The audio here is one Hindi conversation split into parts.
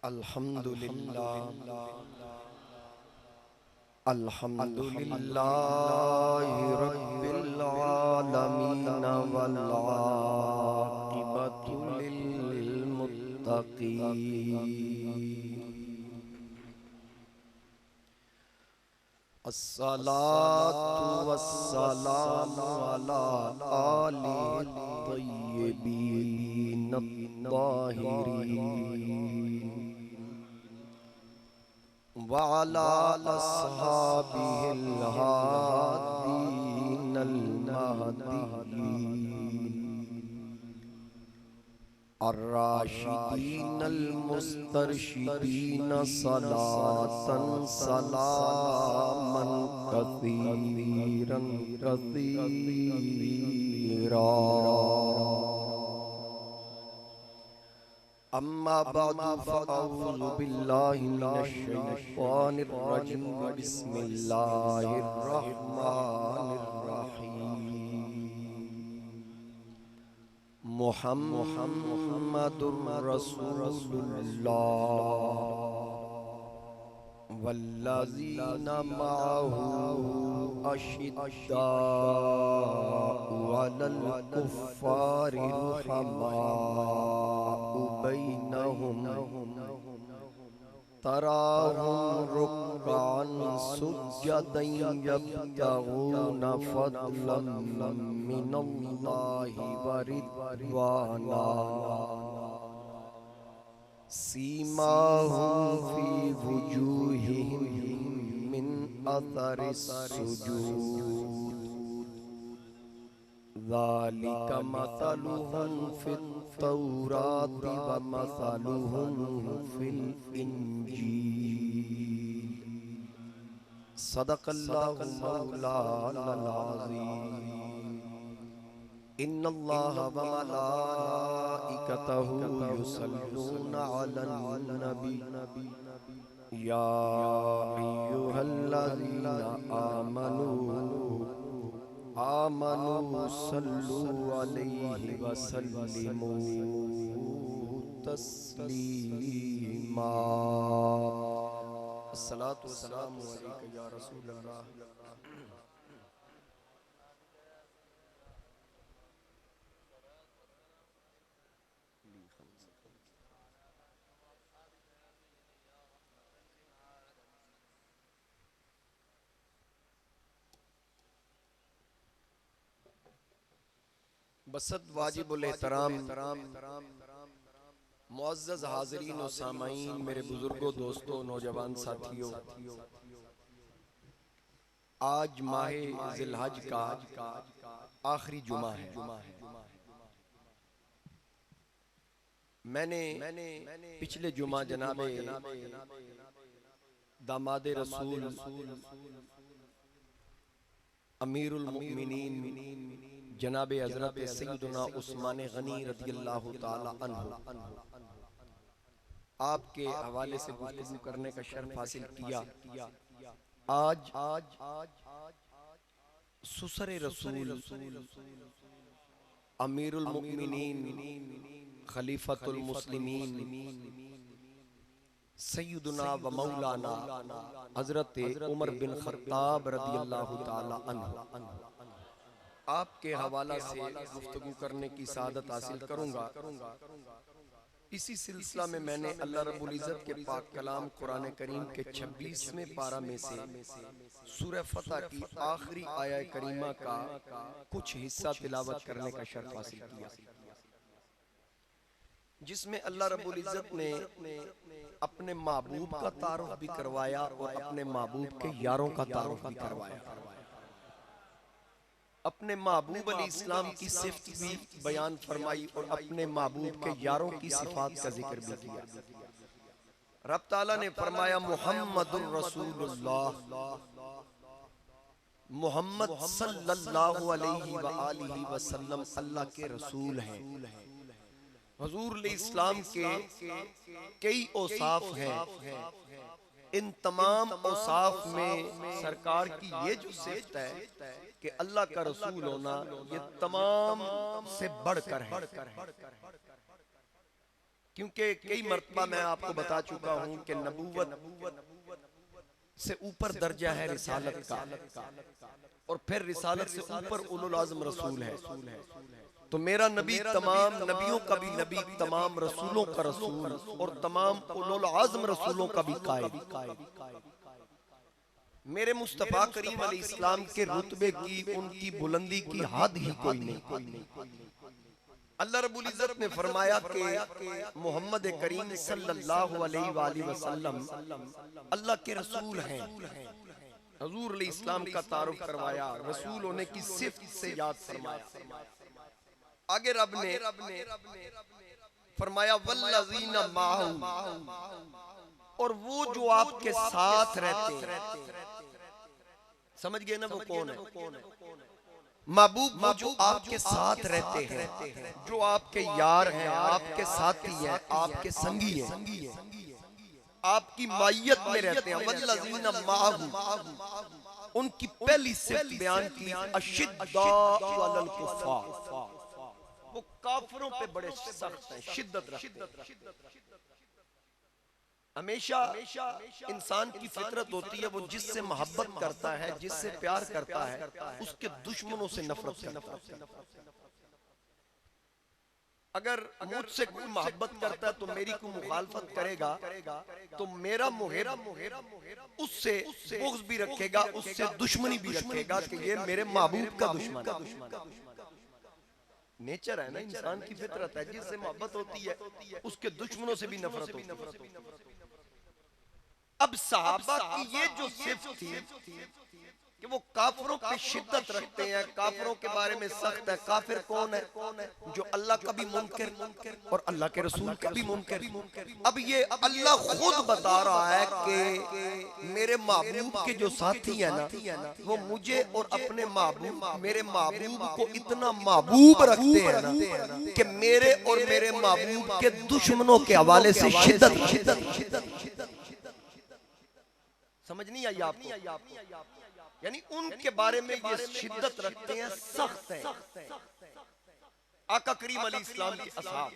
अल्हम्दुलिल्लाह अल्हम्दुलिल्लाहि रब्बिल आलमीन वल आक़िबतु लिल मुत्तक़ीन। अस्सलातु वस्सलामु अला आलिहि तय्यिबीन अत्ताहिरीन व अला अस्हाबिहिल हादीनल महदीयीन अर्राशिदीनल मुस्तरशिदीन सलातन सलामन कसीरन कसीरा। अम्मा बअदु फ़अऊज़ु बिल्लाहि मिनश शैतानिर रजीम। बिस्मिल्लाहिर रहमानिर रहीम। मुहम्मदुर रसूलुल्लाह वल्लज़ीना मअहू अशिद्दाउ अलल कुफ़्फ़ारि रुहमाउ बैनहुम तराहुम रुक्कान सुज्जदन यब्तगून फ़ज़लन मिनल्लाहि व रिज़वाना सीमाहुम फ़ी वुजूहिहिम मिन अथरिस सुजूद ज़ालिका मसलुहुम फ़ित तौराति व मसलुहुम फ़िल इंजील। सदक़ल्लाहु मौलानल अज़ीम। इन्नल्लाहा व मलाइकतहु युसल्लूना अलन नबी या अय्युहल्लज़ीना आमनू सल्लु अलैहि व सल्लिमू तस्लीमा। अस्सलातु वस्सलामु अलैका या रसूलल्लाह। बसत वाजिबुल एहतराम मुअज़्ज़ज़ हाज़रीन व सामाईन, मेरे बुजुर्गों, दोस्तों, नौजवान साथियों, आज माहे ज़िलहज का आखिरी जुमा है। मैंने पिछले जुमा जनाबे दामादे रसूल अमीरुल मुमिनीन जनाबे हज़रत सय्यदुना उस्मान गनी रज़ियल्लाहु ताला अन्हु आपके हवाले से गुफ्तगू करने का शर्फ हासिल किया। आज सुसरे रसूल अमीरुल मुमिनीन खलीफतुल मुस्लिमीन सय्यदुना व मौलाना हज़रत उमर बिन खत्ताब रज़ियल्लाहु ताला अन्हु आपके हवाला से गुफ्तगू करने की सादत हासिल करूंगा। इसी सिलसिला में मैंने अल्लाह रब्बुल इज़्ज़त के पाक कलाम कुरान करीम के 26वें पारा में से सूरह फतह की आखिरी आया करीमा का कुछ हिस्सा तिलावत करने का शर्फ हासिल किया, जिसमें अल्लाह रब्बुल इज़्ज़त ने अपने महबूब का तारुफ भी करवाया और अपने महबूब के यारों का तारुफ भी करवाया। अपने महबूब अलैहिस्सलाम की सिफ़त भी बयान फरमाई और अपने महबूब के यारों की सिफ़ात का जिक्र भी किया। रब ताला ने फरमाया मुहम्मदुर रसूलुल्लाह, मोहम्मद सल्लल्लाहु अलैहि व आलिहि वसल्लम अल्लाह के रसूल हैं। हुजूर अलैहिस्सलाम के कई औसाफ हैं। इन तमाम औसाफ में सरकार की ये जो सिफ़त है कि अल्लाह का रसूल होना, ये तमाम से बढ़कर है। क्योंकि कई मर्तबा मैं आपको बता चुका हूं कि नबूवत से ऊपर दर्जा है रिसालत का, और फिर रिसालत से ऊपर उलुल आज़म रसूल है। तो मेरा नबी तमाम नबियों का भी नबी, तमाम रसूलों का रसूल, और तमाम उलुल आज़म रसूलों का भी कायद। मेरे मुस्तफा करीम अलैहिस्सलाम के रुतबे की, उनकी बुलंदी की हद ही कोई नहीं। अल्लाह रब्बुल इज्जत ने फरमाया कि मोहम्मद करीम सल्लल्लाहु अलैहि वसल्लम अल्लाह के रसूल हैं। हुजूर अलैहिस्सलाम का तारुफ करवाया, रसूल होने की सिफ्त से याद फरमाया। आगे रब ने फरमाया वल्लज़ीना माहू, और वो जो आपके साथ रहते हैं। समझ गए ना वो कौन है? महबूब वो जो आपके साथ रहते हैं, जो आपके यार हैं, आपके साथी हैं, आपके संगी हैं, आपकी मायत में रहते हैं। वल्लज़ीना माहू, उनकी पहली सिफ्त बयान की अशिद्दाउ अलल कुफ़ार, वो काफिरों पे बड़े सख्त हैं, शिद्दत रखते हैं। हमेशा इंसान की फितरत होती है, वो जिससे मोहब्बत करता है, जिससे प्यार करता है, उसके दुश्मनों से नफरत करता है। अगर मुझसे कोई मोहब्बत करता है तो मेरी कोई मुखालफत करेगा, तो मेरा मुहिब उससे बुग़्ज़ भी रखेगा, उससे दुश्मनी भी रखेगा कि ये मेरे महबूब का दुश्मन है। नेचर है ना, इंसान की फितरत है, जिससे मोहब्बत होती है उसके दुश्मनों से भी नफरत होती है। अब सहाबा की ये जो सिफ्त थी कि वो काफिरों पे शिद्दत रखते हैं, काफिरों के बारे में सख्त है। काफिर कौन है? जो अल्लाह का भी मुनकर और अल्लाह के रसूल का भी मुनकर। अब ये अल्लाह खुद बता रहा है कि मेरे महबूब के जो साथी है ना, वो मुझे और अपने महबूब, मेरे महबूब को इतना महबूब रखते हैं ना कि मेरे और मेरे महबूब के दुश्मनों के हवाले से शिद्दत। समझ नहीं आई आपको? यानी उनके बारे में ये शिद्दत रखते हैं, सख्त हैं। आका करीम अलैहिस्सलाम के असहाब,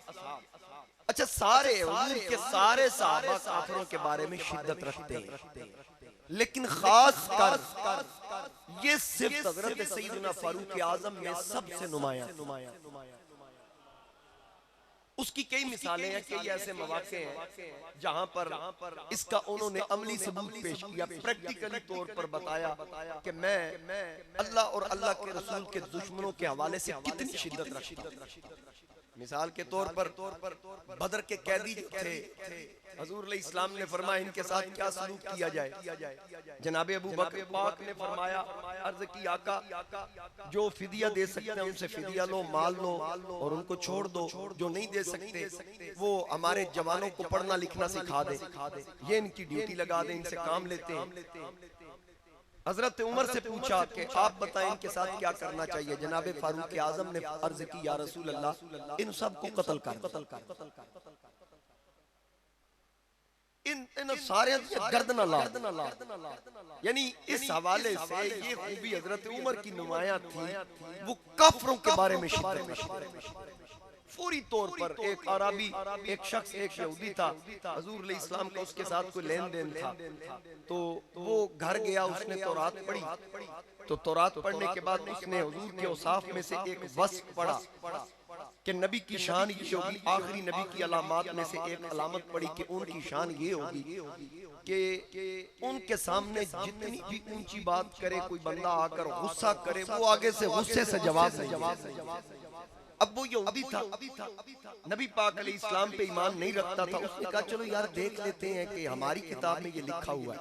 अच्छा सारे हुजूर के सारे सहाबा काफिरों के बारे में शिद्दत रखते हैं, लेकिन खास कर ये सिर्फ हज़रत सैयदना फारूक आज़म में सबसे नुमाया। उसकी कई मिसालें हैं, कई ऐसे मौके हैं जहां पर इसका उन्होंने अमली सबूत पेश किया, प्रैक्टिकली तौर पर बताया कि मैं अल्लाह और अल्लाह के रसूल के दुश्मनों के हवाले से कितनी शिद्दत रखता हूं। मिसाल के तौर पर बदर के कैदी जो थे, हुजूर अलैहिस्सलाम ने फरमाया इनके साथ क्या सलूक किया जाए। जनाबे अबू बकर पाक ने फरमाया, अर्ज की आका जो फिदिया दे सकते हैं उनसे फिदिया लो, माल लो और उनको छोड़ दो। जो नहीं दे सकते वो हमारे जवानों को पढ़ना लिखना सिखा दे, ये इनकी ड्यूटी लगा दे, इनसे काम लेते हैं। हजरत उमर से पूछा कि आप बताएं इनके साथ क्या करना चाहिए। जनाबे फारूक आजम ने अर्ज की, या रसूल अल्लाह इन सब को कत्ल कर, इन सारे गर्दन ला। यानी इस हवाले से ये खूबी हजरत उमर की नुमाया थी, वो काफिरों के बारे में फौरी तौर पर। एक अरबी, एक शख्स, एक यहूदी था, हुजूर अलैहिस्सलाम का उसके साथ कोई लेन देन था, तो वो घर गया, उसने तौरात पढ़ी। तो तौरात पढ़ने के बाद उसने हुजूर के औसाफ में से एक वस्फ पढ़ा कि नबी की शान ये होगी। आखिरी नबी की अलामात में से एक अलामत पड़ी कि उनकी शान ये होगी कि उनके सामने जितनी भी ऊंची बात करे कोई बंदा आकर गुस्सा करे, वो आगे से गुस्से से जवाब। अब वो यहूदी था, नबी पाक अलैहिस्सलाम पे ईमान नहीं रखता था। उसने कहा चलो यार देख लेते हैं कि हमारी किताब में ये लिखा हुआ है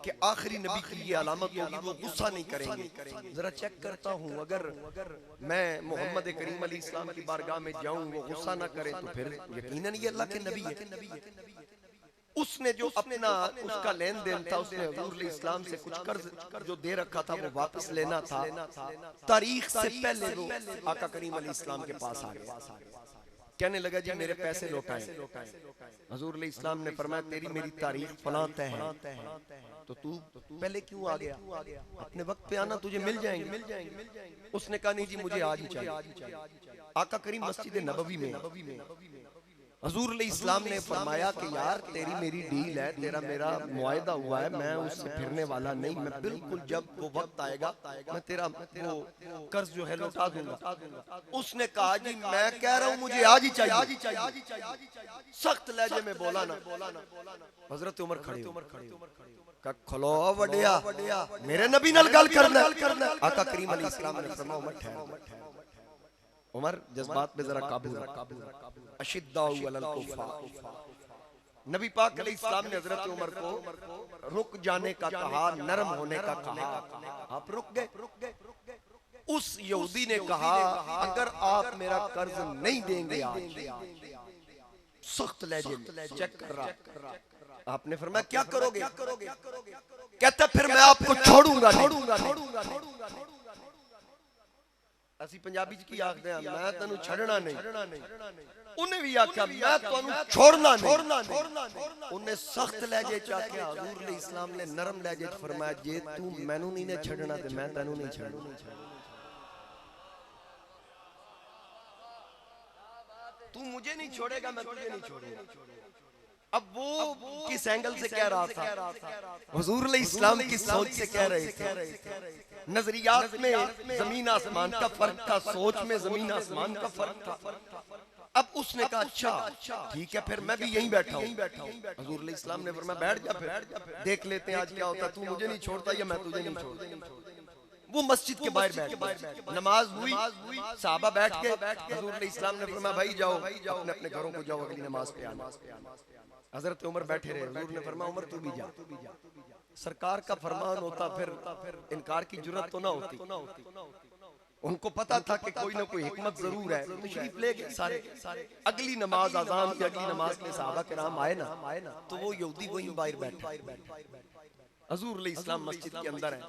कि आखिरी नबी की ये अलामत होगी, वो गुस्सा नहीं करेंगे। जरा चेक करता हूँ, अगर मैं मोहम्मद करीम अलैहिस्सलाम की बारगाह में जाऊं, वो गुस्सा ना करे तो फिर यकीनन ये अल्लाह के नबी है। उसने जो अपना उसका लेन देन था, उसने हुजूर अलैहिस्सलाम से कुछ कर्ज जो दे रखा था वो वापस लेना था। तारीख से पहले वो आका करीम अलैहिस्सलाम के पास आ गया, कहने लगा जी मेरे पैसे लौटाएं। हुजूर अलैहिस्सलाम ने फरमाया तेरी मेरी तारीख फलां तय है, तो तू पहले क्यों आ गया? अपने वक्त पे आना, तुझे मिल जाएंगे। उसने कहा नहीं जी मुझे आज ही चाहिए। आका करीम मस्जिद नबवी में हजूर इस्लाम ने फरमाया कि यार तेरी मेरी डील है, तेरा मेरा मुआहदा हुआ है, मैं उससे फिरने वाला नहीं, मैं बिल्कुल जब वो वक्त आएगा मैं तेरा वो कर्ज जो है लौटा दूंगा। उसने कहा जी मैं कह रहा हूँ मुझे आज ही चाहिए। सख्त लहजे में बोला ना। हजरत उमर खड़े का खलो वडिया मेरे नबी नाल गल करना। आका करीम अलैहिस्सलाम ने फरमाया उमर ठहर। उमर जज्बात पे जरा काबू रख। अशिद्दाउ अलल कुफार। नबी पाक अलैहिस्सलाम ने हजरत उमर को रुक जाने का कहा, नरम होने का कहा। आप रुक गए। उस यहूदी ने कहा अगर आप मेरा कर्ज नहीं देंगे आज, सख्त लहजे में चेक कर रहा। आपने फरमाया क्या करोगे? कहता फिर मैं आपको छोड़ूंगा। ਅਸੀਂ पंजाबी च की आखदे हैं मैं तेनू छड़ना नहीं। उन्हें भी आख्या मैं तेनू छोड़ना नहीं। उन्हें सख्त लहजे च आख्या। हजूर ने इस्लाम ने नरम लहजे च फरमाया जे तू मैनू नहीं ने छड़ना ते मैं तेनू नहीं छड़ना। तू मुझे नहीं छोड़ेगा मैं तुझे नहीं छोड़ूंगा। अब वो किस एंगल से कह रहा था? हुजूर इस्लाम की सोच से कह रहे थे। नजरियात में जमीन आसमान का फर्क था, सोच में जमीन आसमान का फर्क था। अब उसने कहा अच्छा ठीक है फिर मैं भी यहीं बैठा हूँ। हुजूर इस्लाम ने फरमाया बैठ जा, फिर देख लेते हैं आज क्या होता है, तू मुझे नहीं छोड़ता या मैं तुझे नहीं छोड़ता। वो मस्जिद के बाहर बैठ, नमाज हुई, साहबा बैठ के। हुजूर इस्लाम ने फरमाया भाई जाओ अपने अपने घरों को जाओ, अगली नमाज पे आना। हजरत उमर बैठे रहे। हुजूर ने फरमाया उमर तू भी जा। सरकार का फरमान होता फिर इनकार की जुर्रत तो ना होती। उनको पता था कि कोई ना कोई हिकमत जरूर है, तशरीफ ले गए सारे। अगली नमाज अज़ान की अगली नमाज में सहाबा किराम आए ना, तो वो यहूदी वहीं बाहर बैठा। हुजूर इस्लाम मस्जिद के अंदर है।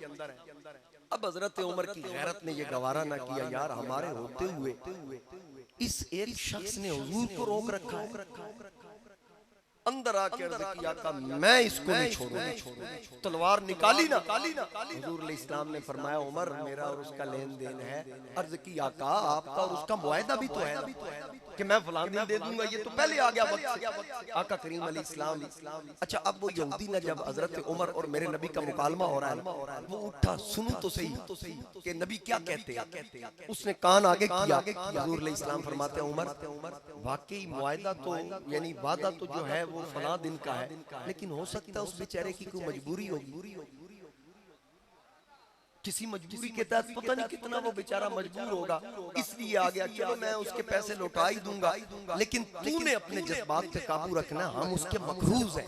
अब हजरत उमर की गैरत ने यह गवारा ना किया यार हमारे होते हुए इस एक शख्स ने हुजूर को रोक रखा है। अंदर आके अर्ज किया था मैं इसको नहीं छोड़ूंगा। तलवार निकाली ना। हुजूर इस्लाम ने फरमाया उमर मेरा और उसका लेन देन है। अर्ज की आका आपका और उसका मुआहदा भी तो है कि मैं फलां दिन दे दूंगा, ये तो पहले आ गया वक्त। आका करीम अलैहिस्सलाम अच्छा अब वो यहूदी ने जब हजरत उमर और मेरे नबी का मुकालमा हो रहा है वो उठा, सुनो तो सही कि नबी क्या कहते हैं। उसने कान आगे किया। हुजूर इस्लाम फरमाते हैं उमर वाकई मुआहदा तो यानी वादा तो जो है वो फलां दिन का है, लेकिन हो सकता है उस बेचारे की कोई मजबूरी होगी, किसी मजबूरी के तहत पता नहीं कितना वो बेचारा मजबूर होगा, इसलिए आ गया। चलो मैं उसके पैसे लौटा ही दूंगा, लेकिन तूने अपने जज्बात पे काबू रखना, हम उसके मकरूज हैं।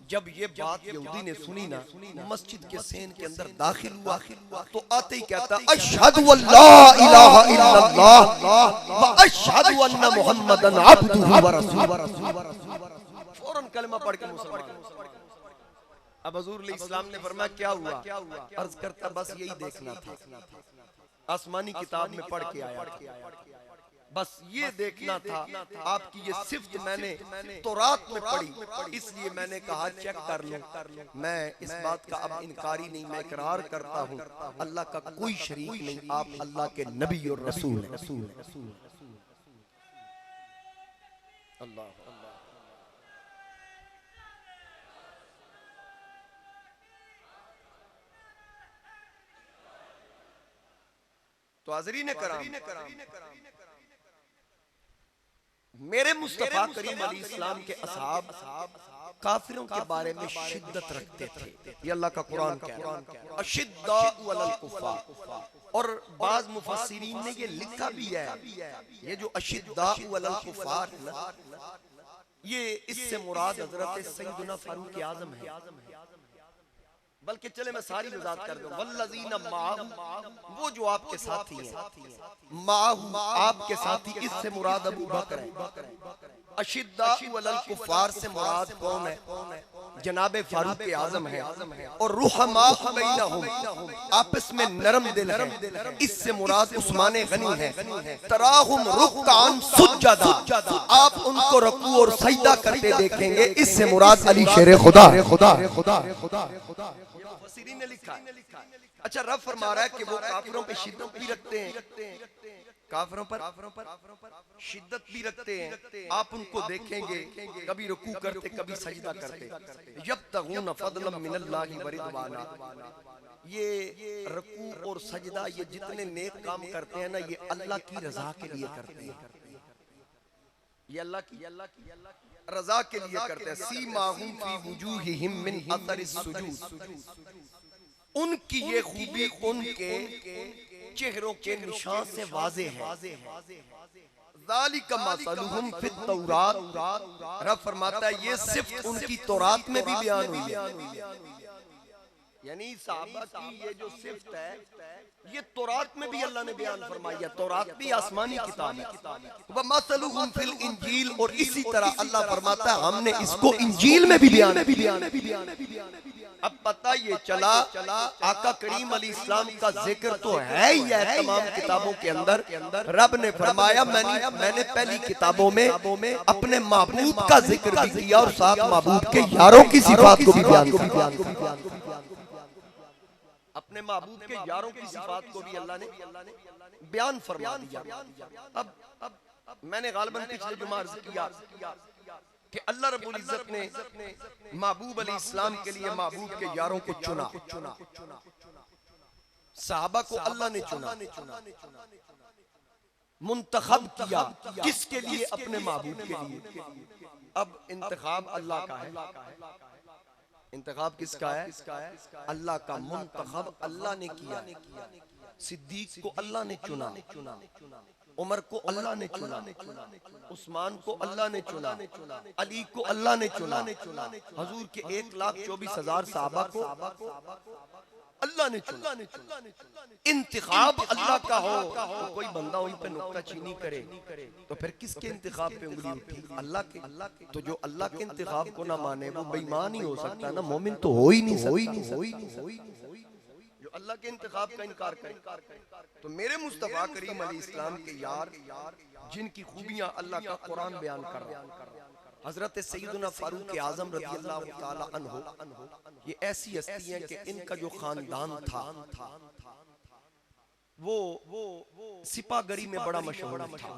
जब ये बात यहूदी ने सुनी ना, मस्जिद के सेन के अंदर दाखिल हुआ तो आते ही कहता अशहदु अल्ला इलाहा इल्लल्लाह व अशहदु अन्ना मुहम्मदन अब्दुहु व रसूलुहु। फौरन कलमा पढ़ के मुसलमान। अब हुजूर इस्लाम ने फरमाया क्या हुआ? अर्ज करता बस यही देखना था, आसमानी किताब में पढ़ के आया, बस ये देखना था। आपकी ये सिफ्त मैंने तौरात में पढ़ी, इसलिए मैंने कहा चेक कर लो। मैं इस बात का अब इनकारी नहीं, मैं इकरार करता हूँ अल्लाह का कोई शरीक नहीं, आप अल्लाह के नबी और रसूल हैं। अल्लाह तो हाज़रीन कराम मेरे मुस्तफा करीम अलैहिस्सलाम के असहाब काफिरों के बारे में शिद्दत रखते थे। ये अल्लाह का कुरान कह रहा है अशिद्दाउ अलल कुफ़ार। और बाज़ मुफस्सिरीन ने ये लिखा भी है, ये जो अशिद्दाउ अलल कुफ़ार ये इससे मुराद हजरत सैयदना फारूक आज़म है। बल्कि चले मैं सारी वजाहत कर दूं, वल्लज़ीना माहू वो जो आपके साथी हैं, माहू आपके साथी, इससे मुराद अबू बकर है। अशिद्दाउ अलल कुफ़ार से मुराद कौन है? जनाबे फारूक आज़म है। और रुहमाउ बैनहुम आपस में नरम दिल है, इससे मुराद उस्मान गनी है। तराहुम रुक्कान सुज्जदा आप उनको रुकू और सजदा करते देखेंगे, इससे मुराद अली शेर खुदा ने लिखा। अच्छा रब फरमा रहा है कि वो काफिरों पे शिद्दत भी रखते हैं काफिरों पर शिद्दत भी रखते हैं। आप उनको देखेंगे कभी रुकू करते कभी सजदा करते। यब्तगून फदलन मिनल्लाहि व रिदवाना, ये रुकू और सजदा ये जितने नेक काम करते हैं ना, ये अल्लाह की रजा के लिए करते हैं। ये अल्लाह की रजा के लिए करते हैं। सीमाहुम फी वुजूहिहिम मिन अथरिस सुजूद, उनकी ये खूबी उनके चेहरों के निशान से वाज़े है। ज़ालिका मसलुहुम फित तौरात, रब फरमाता है ये सिर्फ उनकी तौरात में भी बयान हुई है। यानी सहाबा की ये जो सिफ्त है ये तौरात में भी अल्लाह ने बयान फरमाई है। तौरात भी आसमानी किताब है। व मसलुहुम फिल इंजील, और इसी तरह अल्लाह फरमाता है हमने इसको इंजील में भी बयान। अब पता ये चला आका करीम अलैहिस्सलाम का जिक्र तो है ही है तमाम किताबों के अंदर। रब ने फरमाया मैंने पहली किताबों में अपने महबूब का जिक्र भी किया और साथ महबूब के यारों की सिफात को भी बयान किया। अपने महबूब के यारों की सिफात को भी अल्लाह ने बयान फरमा दिया। अब मैंने गालिबन पिछले जुमा अर्ज़ किया कि अल्लाह रब्बुल इज्जत ने महबूब अलैहिस्सलाम के लिए महबूब के यारों को चुना। सहाबा को अल्लाह ने चुना, मुंतखब किया। किसके लिए? अपने महबूब के लिए। अब इंतखाब अल्लाह का है। इंतखाब किसका है? अल्लाह का। मुंतखब अल्लाह ने किया। सिद्दीक को अल्लाह ने चुना, उमर को अल्लाह ने चुना, उस्मान को अल्लाह ने चुना, अली को अल्लाह ने चुना, हुजूर के 1,24,000 सहाबा को अल्लाह ने चुना। इंतखाब अल्लाह का हो तो कोई बंदा वहीं पे नुक्ता चीनी करे तो फिर किसके इंतखाब पे उंगली उठी? अल्लाह के। तो जो अल्लाह के इंतखाब को ना माने वो बेईमान ही हो सकता है ना, मोमिन तो हो ही नहीं सकता। जो अल्लाह के इंतखाब का इनकार करे। तो मेरे मुस्तफा करीम अलैहिस्सलाम के यार जिनकी खूबियां अल्लाह का कुरान बयान कर रहा है, हजरत सैयदना फारूक आजम रज़ियल्लाहु ताला अन्हु, ये ऐसी हस्ती हैं कि इनका जो खानदान था वो सिपागरी में बड़ा मशहूर था।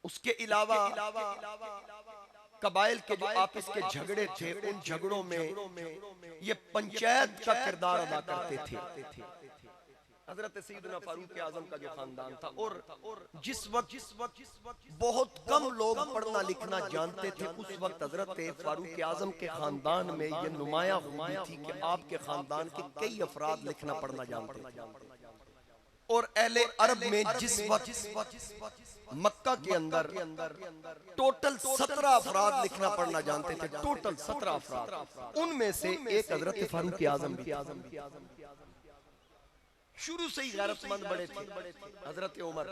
उसके अलावा कबाइल के जो आपस के झगड़े थे, उन झगड़ों में ये पंचायत का किरदार अदा करते थे। हजरत सैयदना फारूक आजम का जो खानदान था, और जिस वक्त बहुत कम लोग पढ़ना लिखना जानते थे, उस वक्त हजरत फारूक आजम के खानदान में ये नुमाया खूबी थी कि आपके खानदान के कई अफराद लिखना पढ़ना जानते थे। और अहले अरब में जिस वक्त मक्का के अंदर टोटल 17 अफराद लिखना पढ़ना जानते थे, टोटल 17 अफराद, उनमें से एक हजरत फारूक आजम भी। शुरू से ही गैरतमंद बड़े थे हजरत उमर।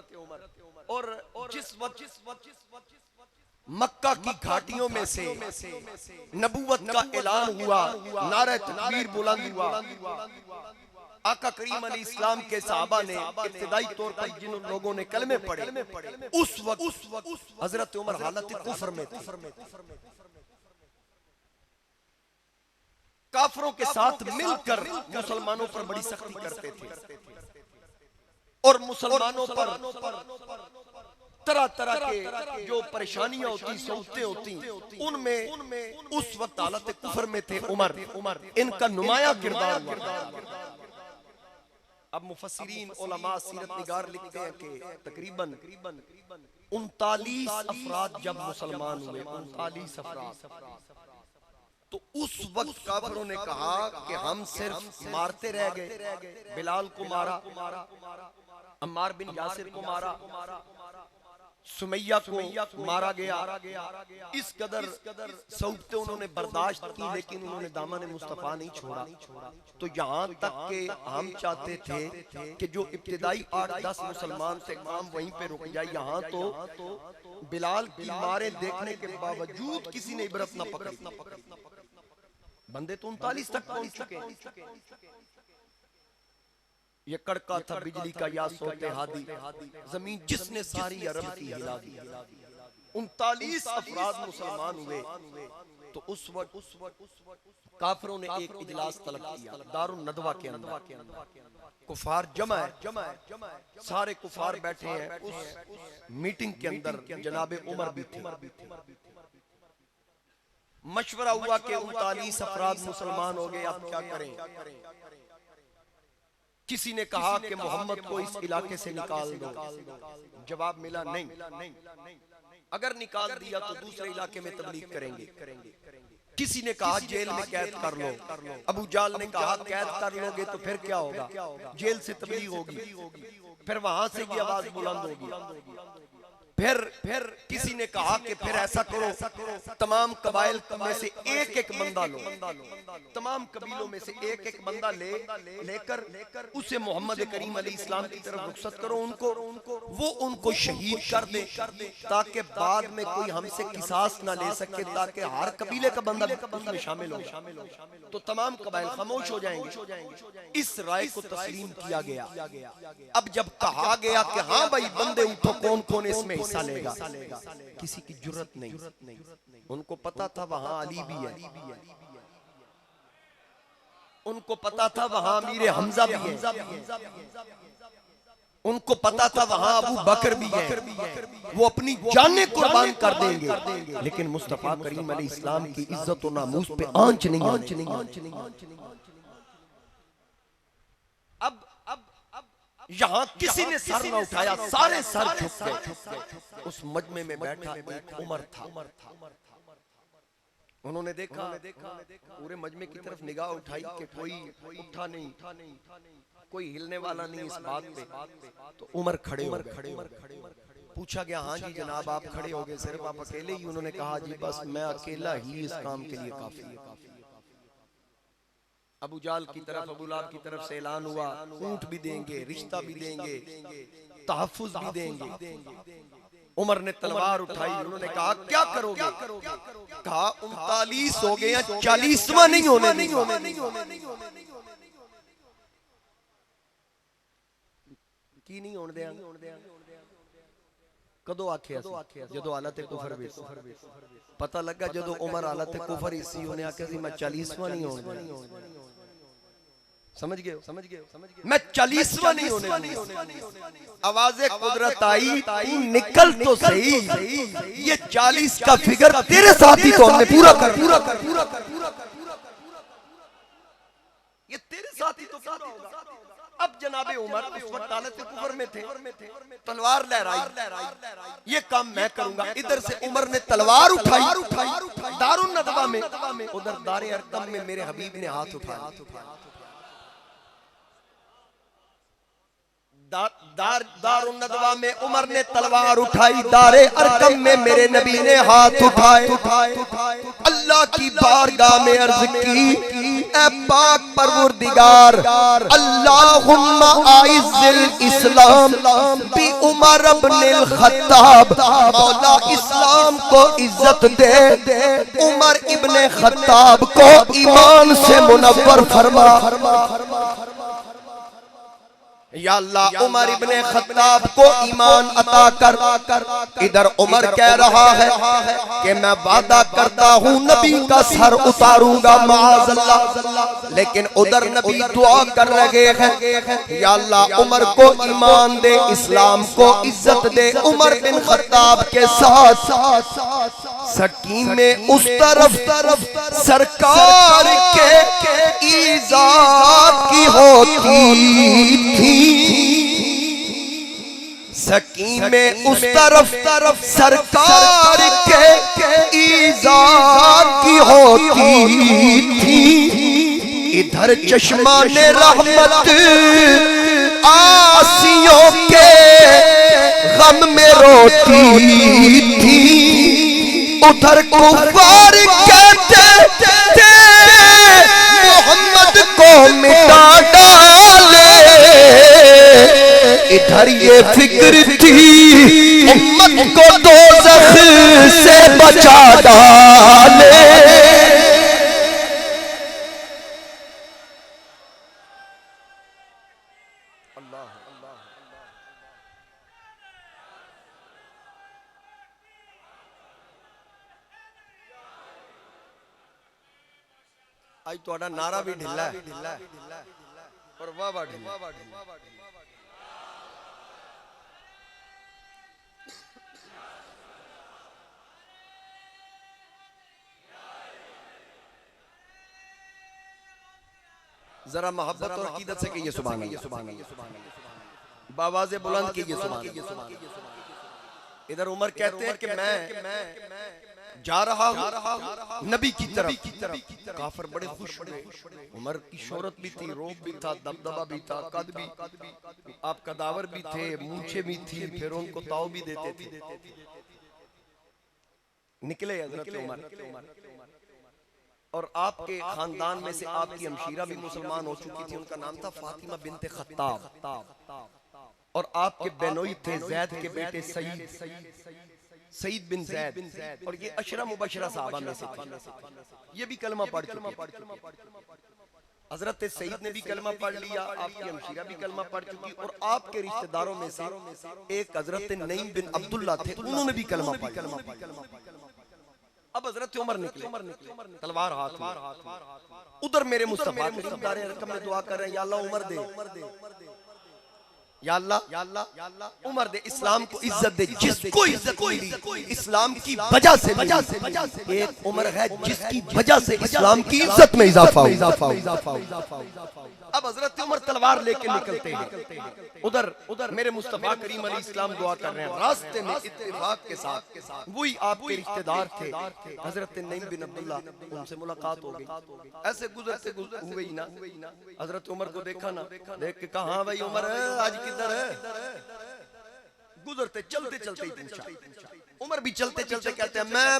और जिस वक्त मक्का की घाटियों में से नबूवत का ऐलान हुआ, नारे तकबीर बुलंद हुआ, आका करीम अलैहिस्सलाम के सहाबा ने इब्तिदाई तौर पर जिन लोगों ने कलमे पढ़े, उस वक्त हजरत उमर हालत कुफ्र में थे। काफिरों के साथ मिलकर मुसलमानों पर बड़ी सख्ती करते थे और मुसलमानों पर तरह तरह के जो परेशानियां होती, सौतें होती, उनमें उस वक्त हालत कुफ्र में थे उमर। इनका नुमाया किरदार हुआ। अब मुफस्सिरीन उलमा सीरत निगार लिखते हैं कि तकरीबन 39 अफराद जब मुसलमान हुए, 39 अफराद, तो उस वक्त काफिरों ने कहा कि हम सिर्फ मारते रह गए। बिलाल को मारा, अम्मार बिन यासिर को मारा, सुमैया को मारा गया। इस कदर सौते उन्होंने बर्दाश्त की, लेकिन उन्होंने दामन मुस्तफा नहीं छोड़ा। तो यहाँ तक के हम चाहते थे कि जो इब्तिदाई 8-10 मुसलमान थे काम वहीं पे रुक जाए। यहाँ तो बिलाल की मारे देखने के बावजूद किसी ने इबरत न पकड़ी। बंदे तो 39 तक पहुंच चुके। ये कड़का था बिजली का या सोते हादी, जमीन जिसने सारी अरब की हिला दी। 39 अफराद मुसलमान हुए। तो उस वक्त काफिरों ने एक इजलास तलब किया दारुन नदवा के अंदर। कुफार जमा है, सारे कुफार बैठे हैं उस मीटिंग के अंदर। जनाबे उमर भी थे। मशवरा हुआ कि 39 अफराद मुसलमान हो गए, अब क्या करें। किसी ने कहा कि मोहम्मद को इस इलाके से निकाल दो। जवाब मिला नहीं, अगर निकाल दिया तो दूसरे इलाके में तबलीग करेंगे। किसी ने कहा जेल में कैद कर लो। अबू जाल ने कहा कैद कर लोगे तो फिर क्या होगा, जेल से तबलीग होगी, फिर वहां से ये आवाज बुलंद होगी। फिर किसी ने कहा कि फिर ऐसा करो, तमाम कबाइल में से एक एक बंदा लो, तमाम कबीलों में से एक एक बंदा लेकर उसे मोहम्मद करीम अलैहिस्सलाम की तरफ रुखसत करो, उनको शहीद कर दे, ताकि बाद में कोई हमसे किसास ना ले सके, ताकि हर कबीले का बंदा उसमें शामिल हो, तो तमाम कबाइल खामोश हो जाएंगे। इस राय को तस्लीम किया गया। अब जब कहा गया कि हाँ भाई बंदे उठो, कौन कौन इसमें हिस्सा लेगा, किसी की जुर्रत नहीं। उनको पता था वहां अली भी है, उनको पता था वहां अमीर हमजा भी है, उनको पता था वहां अबू बकर भी है, वो अपनी जानें कुर्बान कर देंगे, लेकिन मुस्तफा करीम अलैहिस्सलाम की इज्जत और नामूस पे आंच नहीं। अब यहां किसी ने सर न उठाया, सारे सर झुक गए। उस मजमे में बैठा एक उमर था। उन्होंने देखा, पूरे मजमे की तरफ निगाह उठाई कि कोई उठा नहीं, कोई हिलने वाला नहीं इस बात पे। तो उमर खड़े हो गए। पूछा गया हाँ जी जनाब आप खड़े हो गए, सिर्फ आप अकेले ही? उन्होंने कहा जी बस मैं अकेला ही इस काम के लिए काफी है। अबू जाल की तरफ, अबू लाहब की तरफ से ऐलान हुआ ऊंट भी देंगे, रिश्ता भी देंगे, तहफ्फुज भी देंगे। उमर ने तलवार उठाई, उन्होंने कहा क्या करोगे? कहा 39 हो गए, 40वां नहीं होने की नहीं होने देंगे। कदों आखे जो हालत कुफर भी पता लगा, जो उमर हालत कुफर इसी उन्हें आखे मैं 40वां नहीं होने। समझ गए? मैं 40वां नहीं होने। आवाज़े कुदरत आई, तू निकल तो सही, ये 40 का फिगर तेरे साथ ही तो हमने पूरा कर, ये तेरे साथ ही तो पूरा होगा। अब जनाबे उमर उस वक्त हालत कुफर में थे, तलवार लहराई, ये काम मैं करूंगा। इधर से उमर ने तलवार उठाई दारुन नदवा में, उधर दारे अरकम में मेरे हबीब ने हाथ उठाया। दारुन नदवा में उमर ने तलवार उठाई, दारे अरकम में मेरे नबी ने हाथ उठाए। अल्लाह की बारगाह में अर्ज की, ऐ पाक परवरदिगार, अल्लाहुम्मा आइज़िल इस्लाम बि उमर इब्नुल खत्ताब, मौला इस्लाम को इज्जत दे, उमर इब्ने खत्ताब को ईमान से मुनव्वर फरमा। या अल्लाह उमर इब्ने खत्ताब को ईमान अता कर। इधर उमर कह रहा है कि मैं वादा करता हूँ नबी का सर उतारूंगा माअज़ल्लाह, लेकिन उधर नबी दुआ कर रहे हैं या अल्लाह उमर को ईमान दे, इस्लाम को इज्जत दे। उमर बिन खत्ताब के साथ सकीन में उस तरफ सरकार के ईज़ा की होती थी, सकीन में उस तरफ सरकार के ईज़ा की होती थी। इधर चश्माने रहमत आसियों के गम में रोती थी, उधर कुफार कहते थे मोहम्मद को मिटा डाले, इधर ये फिक्र थी उम्मत को दोज़ख से बचा डाले। आज थोड़ा नारा भी ढिला है और वाह वाह ढिला। जरा मोहब्बत और अकीदत से कहिए सुभान अल्लाह, बावाज़े बुलंद कीजिए सुभान अल्लाह। इधर उमर कहते हैं कि मैं जा रहा हूं नबी की तरफ। काफिर बड़े खुश हुए। उमर की शोहरत भी थी, रोब भी था, दबदबा भी था, कद भी, आप कदावर भी थे, मूंछें भी थी, फिर उनको ताव भी देते थे। निकले हजरत उमर और आपके खानदान में से आपकी हमशीरा भी मुसलमान हो चुकी थी, उनका नाम था फातिमा बिनते खत्ताब और आपके बेनोई थे जैद के बेटे सईद बिन जैद और ये अशरा मुबशरा साहबा में से थे। ये भी कलमा पढ़ चुके। हजरत सईद ने भी कलमा पढ़ लिया, आपकी हमशीरा भी कलमा पढ़ चुकी और आपके रिश्तेदारों में से एक हजरत नईम बिन अब्दुल्ला थे, उन्होंने भी कलमा पढ़ा। अब हजरत उमर निकले, तलवार हाथ में। उधर मेरे मुस्तफा रकम में दुआ कर रहे हैं, या अल्लाह उमर दे, या अल्लाह उमर दे, इस्लाम को इज्जत दे, जिसको इज्जत मिली इस्लाम की वजह से। एक उमर है जिसकी वजह से इस्लाम की इज्जत में इजाफा हुआ। अब हजरत उमर तलवार लेके निकलते हैं। उधर मेरे मुस्तफा करीम अलैहि इस्लाम दुआ कर रहे हैं। रास्ते में इत्तेफाक के साथ वही आपके रिश्तेदार थे हजरत नईम बिन अब्दुल्ला, उनसे मुलाकात हो गई। ऐसे गुजरते हुए ही ना हजरत उमर को देखा ना, देख के कहा हाँ भाई उमर आज किधर है। गुजरते चलते चलते ही पूछा। उमर भी चलते चलते कहते हैं मैं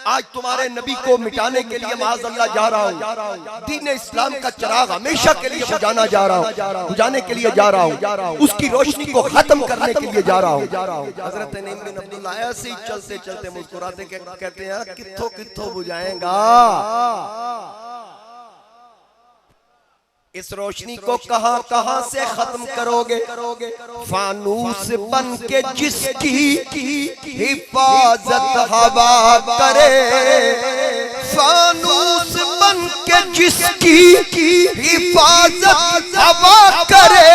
आज तुम्हारे नबी को मिटाने के लिए माज़अल्लाह जा रहा हूँ। दीन इस्लाम का चिराग हमेशा के लिए बुझाने के लिए जा रहा हूँ। उसकी रोशनी को खत्म करने के लिए जा रहा हूँ। हजरत नईम बिन अब्दुल्ला ऐसे ही चलते चलते मुस्कुराते कहते हैं कित्थों कित्थों बुझाएगा, इस रोशनी को कहां कहां से खत्म करोगे। फानूस बन के जिसकी हिफाजत हवा करे, फानूस बन के जिसकी हिफाजत हवा करे,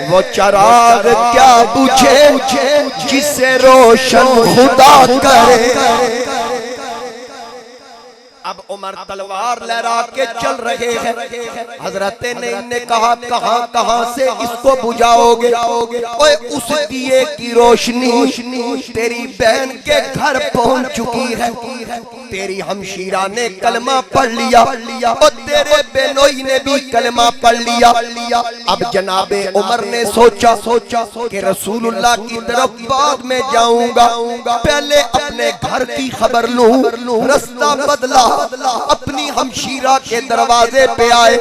वो चिराग क्या बुझे जिसे रोशन खुदा करे। अब उमर तलवार लहरा के चल रहे हैं। हजरत नईम ने कहा कहां कहां से इसको बुझाओगे। ओए उस दिए की रोशनी तेरी बहन के घर पहुंच चुकी है। तेरी हमशीरा ने कलमा पढ़ लिया और तेरे बेनोई ने भी कलमा पढ़ लिया। अब जनाबे उमर ने सोचा कि रसूलुल्लाह की तरफ बाद में जाऊंगा, पहले अपने घर की खबर लूं। रास्ता बदला, अपनी हमशीरा के दरवाजे पे आए।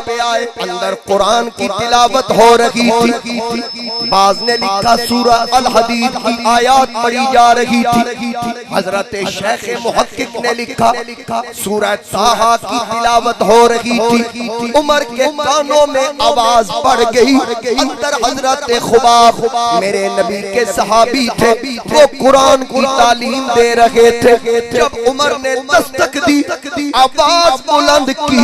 अंदर कुरान की तिलावत हो रही थी। बाज ने लिखा सूरह अल हदीद की आयत पढ़ी जा रही थी। हजरत शेख मुहक्किक ने लिखा सूरह ताहा की तिलावत हो रही थी। उमर के कानों में आवाज पड़ गई। अंदर हजरत खुबाब मेरे नबी के सहाबी थे, वो कुरान की तालीम दे रहे थे। जब उमर ने दस्तक दी, आवाज बुलंद की,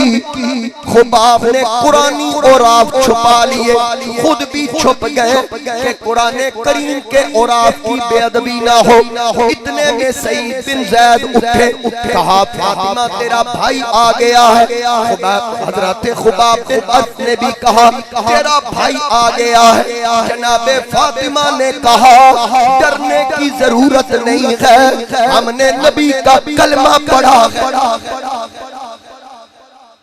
खुबाब ने कुरानी औराफ छुपा लिए, खुद भी छुप गए कि कुरान करीम के औराफ की बेअदबी ना हो। इतने में सईद बिन जैद उठे, कहा फातिमा तेरा भाई आ गया है। हजरत खुबाब बिन अर्फ ने भी कहा तेरा भाई आ गया है। जनाबे फातिमा ने कहा डरने की जरूरत नहीं है, हमने नबी का कलमा पढ़ा है,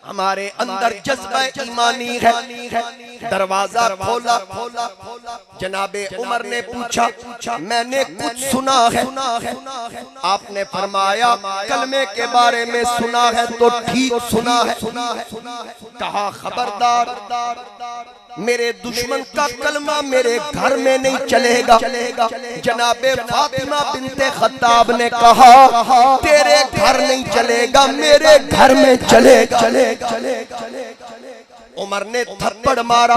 हमारे अंदर जज्बा ईमानी है। दरवाजा खोला। जनाबे उमर ने पूछा मैंने कुछ सुना है। आपने फरमाया कलमे के बारे में सुना है तो ठीक सुना है। कहा खबरदार, मेरे दुश्मन का कलमा मेरे घर में नहीं चलेगा। जनाबे फातिमा बिनते खत्ताब ने कहा तेरे घर नहीं चलेगा, मेरे घर में चलेगा। उमर ने थप्पड़ मारा,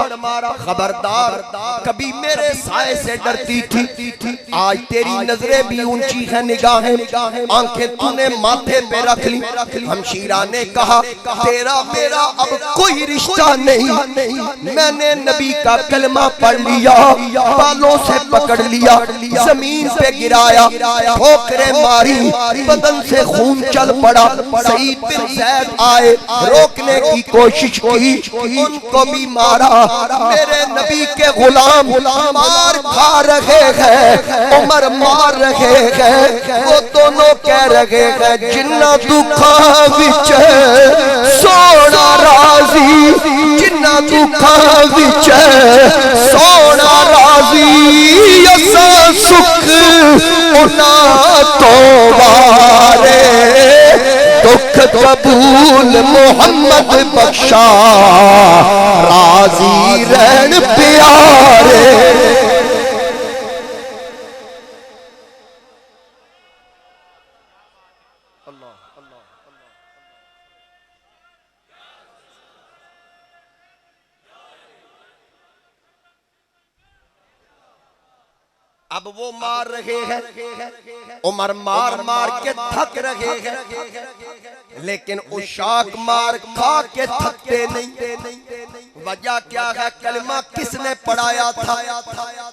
खबरदार कभी मेरे साए से डरती थी, आज तेरी नजरें भी ऊंची है, निगाहें आंखें तूने माथे पे रख ली। हमशीरा ने कहा तेरा मेरा अब कोई रिश्ता नहीं, मैंने नबी का कलमा पढ़ लिया, बालों से पकड़ लिया, जमीन पे गिराया, ठोकरें मारी, बदन से खून चल पड़ा। सईद बिन ज़ैद आए, रोकने की कोशिश की, उनको भी मारा। मेरे नबी के गुलाम मार खा रहे हैं, उमर मार रहे हैं, वो दोनों कह रहे हैं जिन्ना दुखा विच सोना राजी, जिन्ना दुखा विच सोना राजी, असा सुख उना तो वारे, दुख कबूल मोहम्मद बख्शा, राजी रहन प्यारे। अब वो मार रहे हैं, उमर मार मार के थक रहे हैं, लेकिन उशाक मार खा के थकते नहीं। वजह क्या है? कलमा किसने पढ़ाया था?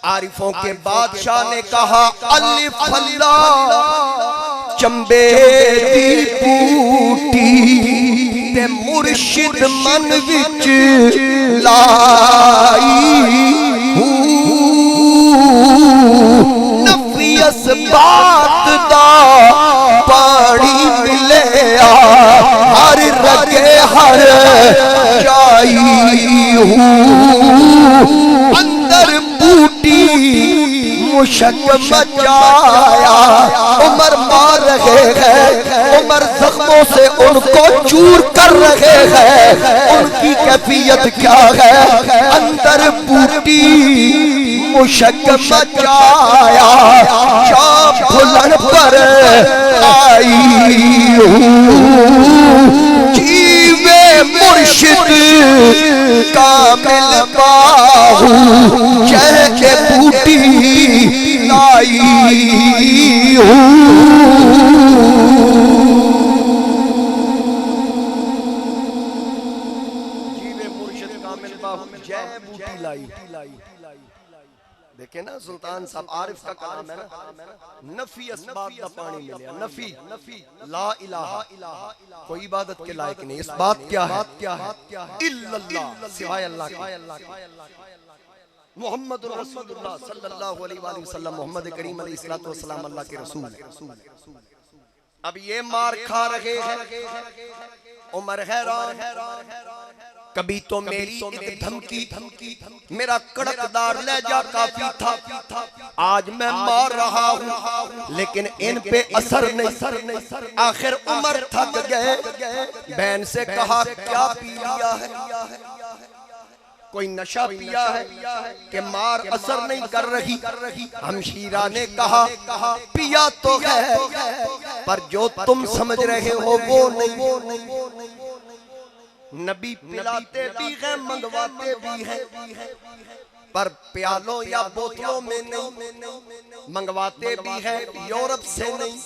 आरिफों के बादशाह ने कहा अलिफ अल्लाह चंबे दी बूटी ते मुर्शिद मन विच लाई, नफियस बात दा पानी मिले हर रगे हर जाई, अंदर बूटी मुशक मचाया। उमर मार रहे हैं, उमर जख्मों से उनको चूर कर रहे हैं। उनकी कैफियत क्या है? अंदर बूटी मुशक मचाया, शाम भुलन पर आई, जीवे मुर्शिद कामिल बाहू, चह के बूटी लाई। जीवे मुर्शिद कामिल बाहू, जय बूटी लाई। देखे ना सुल्तान साहब आरिफ का कलाम है ना, नफी असबाब का पानी मिले, नफी ला इलाहा, कोई इबादत के लायक नहीं। इस बात क्या है? इल्लल्लाह, सिवाय अल्लाह के। मोहम्मद रसूलुल्लाह सल्लल्लाहु अलैहि वसल्लम, मोहम्मद करीम अलैहिस्सलातु वस्सलाम अल्लाह के रसूल है। अब ये मार खा रहे हैं, उमर हैरान, कभी तो मेरी एक धमकी, मेरा कड़कदार लहजा काफी था, आज मैं मार रहा हूँ लेकिन इन पे असर नहीं। आखिर उमर थक गए, बहन से कहा क्या पी लिया है? कोई नशा पिया है कि मार असर नहीं कर रही? हमशीरा ने कहा पिया तो है, पर जो तुम समझ रहे हो वो नहीं। नबी पिलाते भी हैं, मंगवाते भी हैं, पर प्यालों या बोतलों में नहीं। मंगवाते भी हैं, यूरोप से नहीं।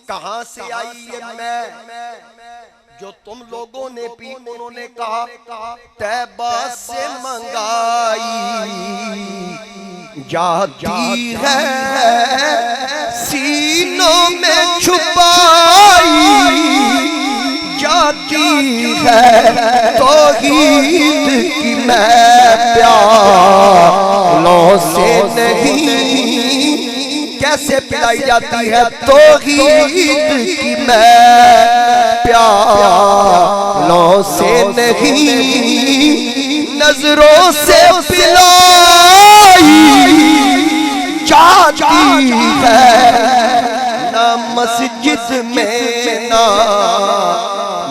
कहां से आई ये मैं जो तुम लोगों ने पी? उन्होंने कहा तैबा से मंगाई जाती है, सीनों में छुपाई जाती है, तौहीद की मैं प्यालों से नहीं। कैसे पिलाई जाती है? तौहीद की मैं प्यालों से नहीं, नजरों से पिलाई जाती है। ना मस्जिद में ना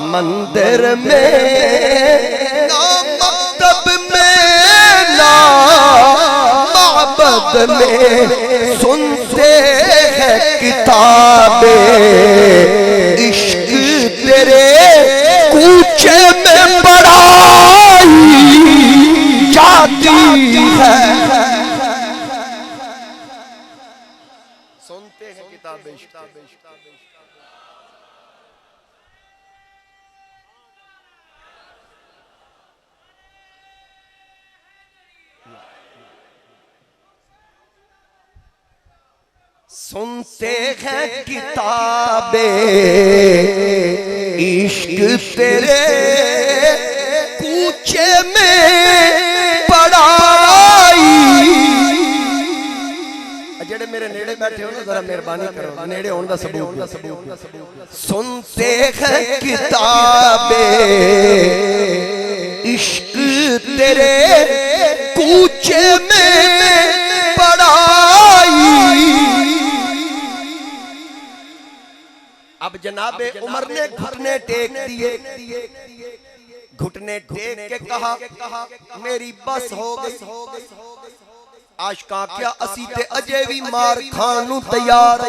मंदिर में, ना मक्तब में ना माबद में, सुनते हैं किताबे इश्क तेरे कूचे में पढ़ाई सुनते हैं किताबे इश्क तेरे कूचे में पढ़ाई। जेड़े मेरे नेड़े बैठे हो ना जरा मेहरबानी करो, नेड़े होने का सबूत। सुनते हैं किताबे इश्क तेरे कूचे में पढ़ाई। अब जनाबे उमर ने घुटने टेक दिए, घुटने टेक के कहा मेरी बस हो गई। आशका क्या असी ते अजे भी मार खानू तैयार।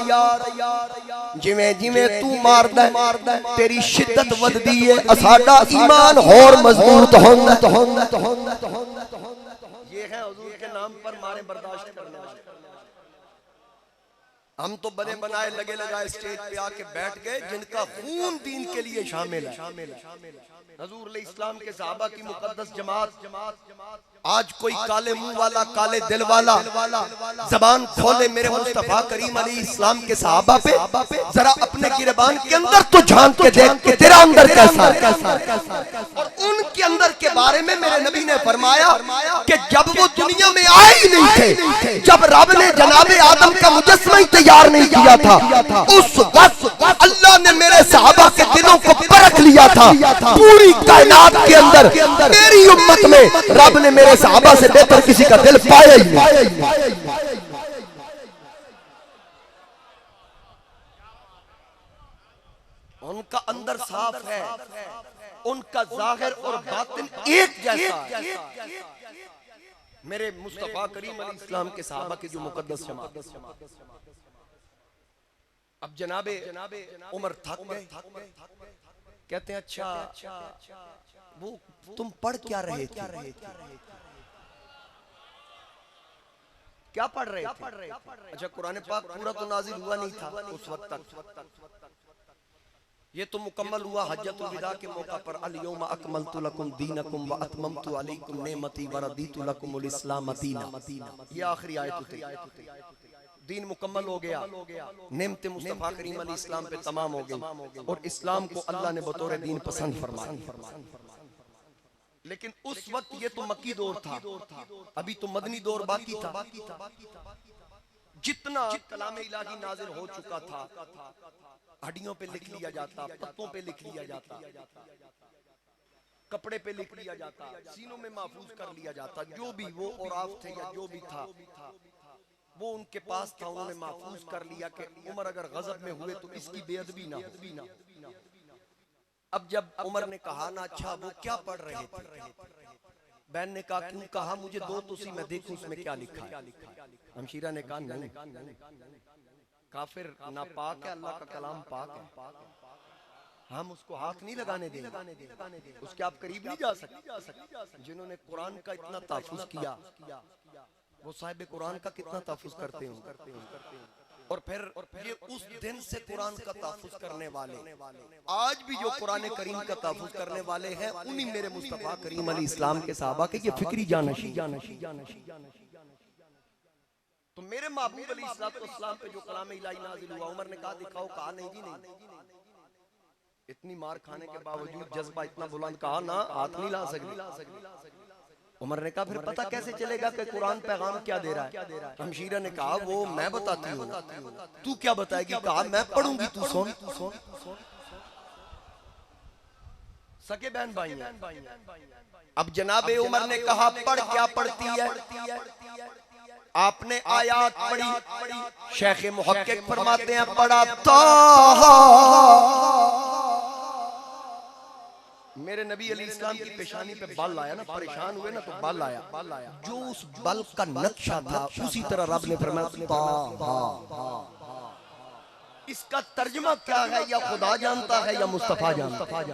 जिवें जिवें तू मारदा है तेरी शिद्दत वधदी है, साडा ईमान होर मजबूत होंदा। ये है हुजूर के नाम पर मारे बर्दाश्त करने वाले। हम तो बने बनाए लगे लगाए स्टेज पे आके बैठ गए जिनका खून दीन के लिए शामिल है। हजूर इस्लाम के सहाबा की मुकद्दस जमात आज कोई काले मुंह वाला काले दिल वाला जबान खोले मेरे मुस्तफा करीम अलैहि इस्लाम के सहाबा पे, जरा अपने गिरबान के अंदर तो झांक के देख के तेरा अंदर कैसा है। और उनके अंदर के बारे में मेरे नबी ने फरमाया कि जब वो दुनिया में आए ही नहीं थे, जब रब ने जनाबे आदम का मुजस्समा ही तैयार नहीं किया था, उस वक्त अल्लाह ने मेरे सहाबा के दिलों को परख लिया था। पूरी कायनात के अंदर मेरी उम्मत में रब ने मेरे सहाबा से बेहतर किसी का दिल पाया ही नहीं। उनका अंदर साफ है, उनका जाहिर और बातिन एक जैसा है। मेरे मुस्तफा करीम अलैहि इस्लाम के सहाबा की जो मुकद्दस जमात। अब जनाबे उमर थक गए, कहते हैं अच्छा वो तुम पढ़ क्या रहे थे? क्या पढ़ रहे थे? अच्छा कुरान पाक पूरा तो नाजिल हुआ नहीं था उस वक्त तक, ये तो मुकम्मल हुआ हज्जतुल विदा के मौका पर। अल यौमा अकमलतु लकुम दीनकुम व अतममतु अलैकुम नेमती व रदीतु लकुमुल इस्लाम दीना। ये आखिरी आयत थी। दीन मुकम्मल हो गया, नेमत मुस्तफा करीम अलैहि इस्लाम पे तमाम हो गई और इस्लाम को अल्लाह ने बतौर दीन पसंद फरमाया। लेकिन उस वक्त ये तो मक्की दौर था, अभी तो मदनी दौर बाकी था। जितना कलाम इलाही नाजिल हो चुका था हड्डियों पे लिख लिया जाता, पत्तों पे लिख लिया जाता, कपड़े पे लिख लिया जाता, सीनों में महफूज कर लिया जाता। जो भी वो औराफ थे या जो भी था वो उनके पास था, उन्होंने महफूज कर लिया कि उमर अगर गजब में हुए तो इसकी बेअदबी ना हो। अब जब उमर ने कहा ना अच्छा वो क्या पढ़ रहे थे, बहन ने कहा क्यों? कहा मुझे दो तो सी मैं देखूं उसमें क्या लिखा है। हमशीरा ने कहा नहीं, काफिर नापाक है, अल्लाह का कलाम पाक है, हम उसको हाथ नहीं लगाने देंगे, उसके आप करीब नहीं जा सकते। जिन्होंने कुरान का इतना तहफ्फुज़ किया वो साहिब कुरान का कितना तहफ्फुज़ करते हैं। और फिर ये उस दिन से कुरान का तहफ्फुज़ करने वाले आज भी जो कुरान करीम का तहफ्फुज़ करने वाले हैं उन्हीं मेरे मुस्तफा करीम अलैहि इस्लाम के सहाबा के ये फिक्री जानशी। तो मेरे महबूब अलैहिस्सलाम पे जो कलाम इलाही नाज़िल हुआ, उमर ने कहा दिखाओ, कहा नहीं जी नहीं। इतनी मार खाने के बावजूद जज्बा इतना बुलंद, कहा ना हाथ नहीं ला सकती। उमर ने कहा फिर पता कैसे चलेगा कि कुरान पैगाम क्या दे रहा है? हमशीरा ने कहा वो मैं बताती हूँ, तू क्या बताएगी? कहा मैं पढ़ूंगी, तू सुन। सके बहन भाई। अब जनाबे उमर ने कहा पढ़, क्या पढ़ती है? आपने आयात पढ़ी, शेख मुहक्किक फरमाते हैं पढ़ा ताहा। मेरे नबी अलैहि इस्लाम की पेशानी पे बल आया ना, परेशान हुए ना तो बल आया। जो उस बल का नक्शा था उसी तरह रब ने फरमाया। इसका तर्जुमा क्या है या खुदा जानता है या मुस्तफा जानता है?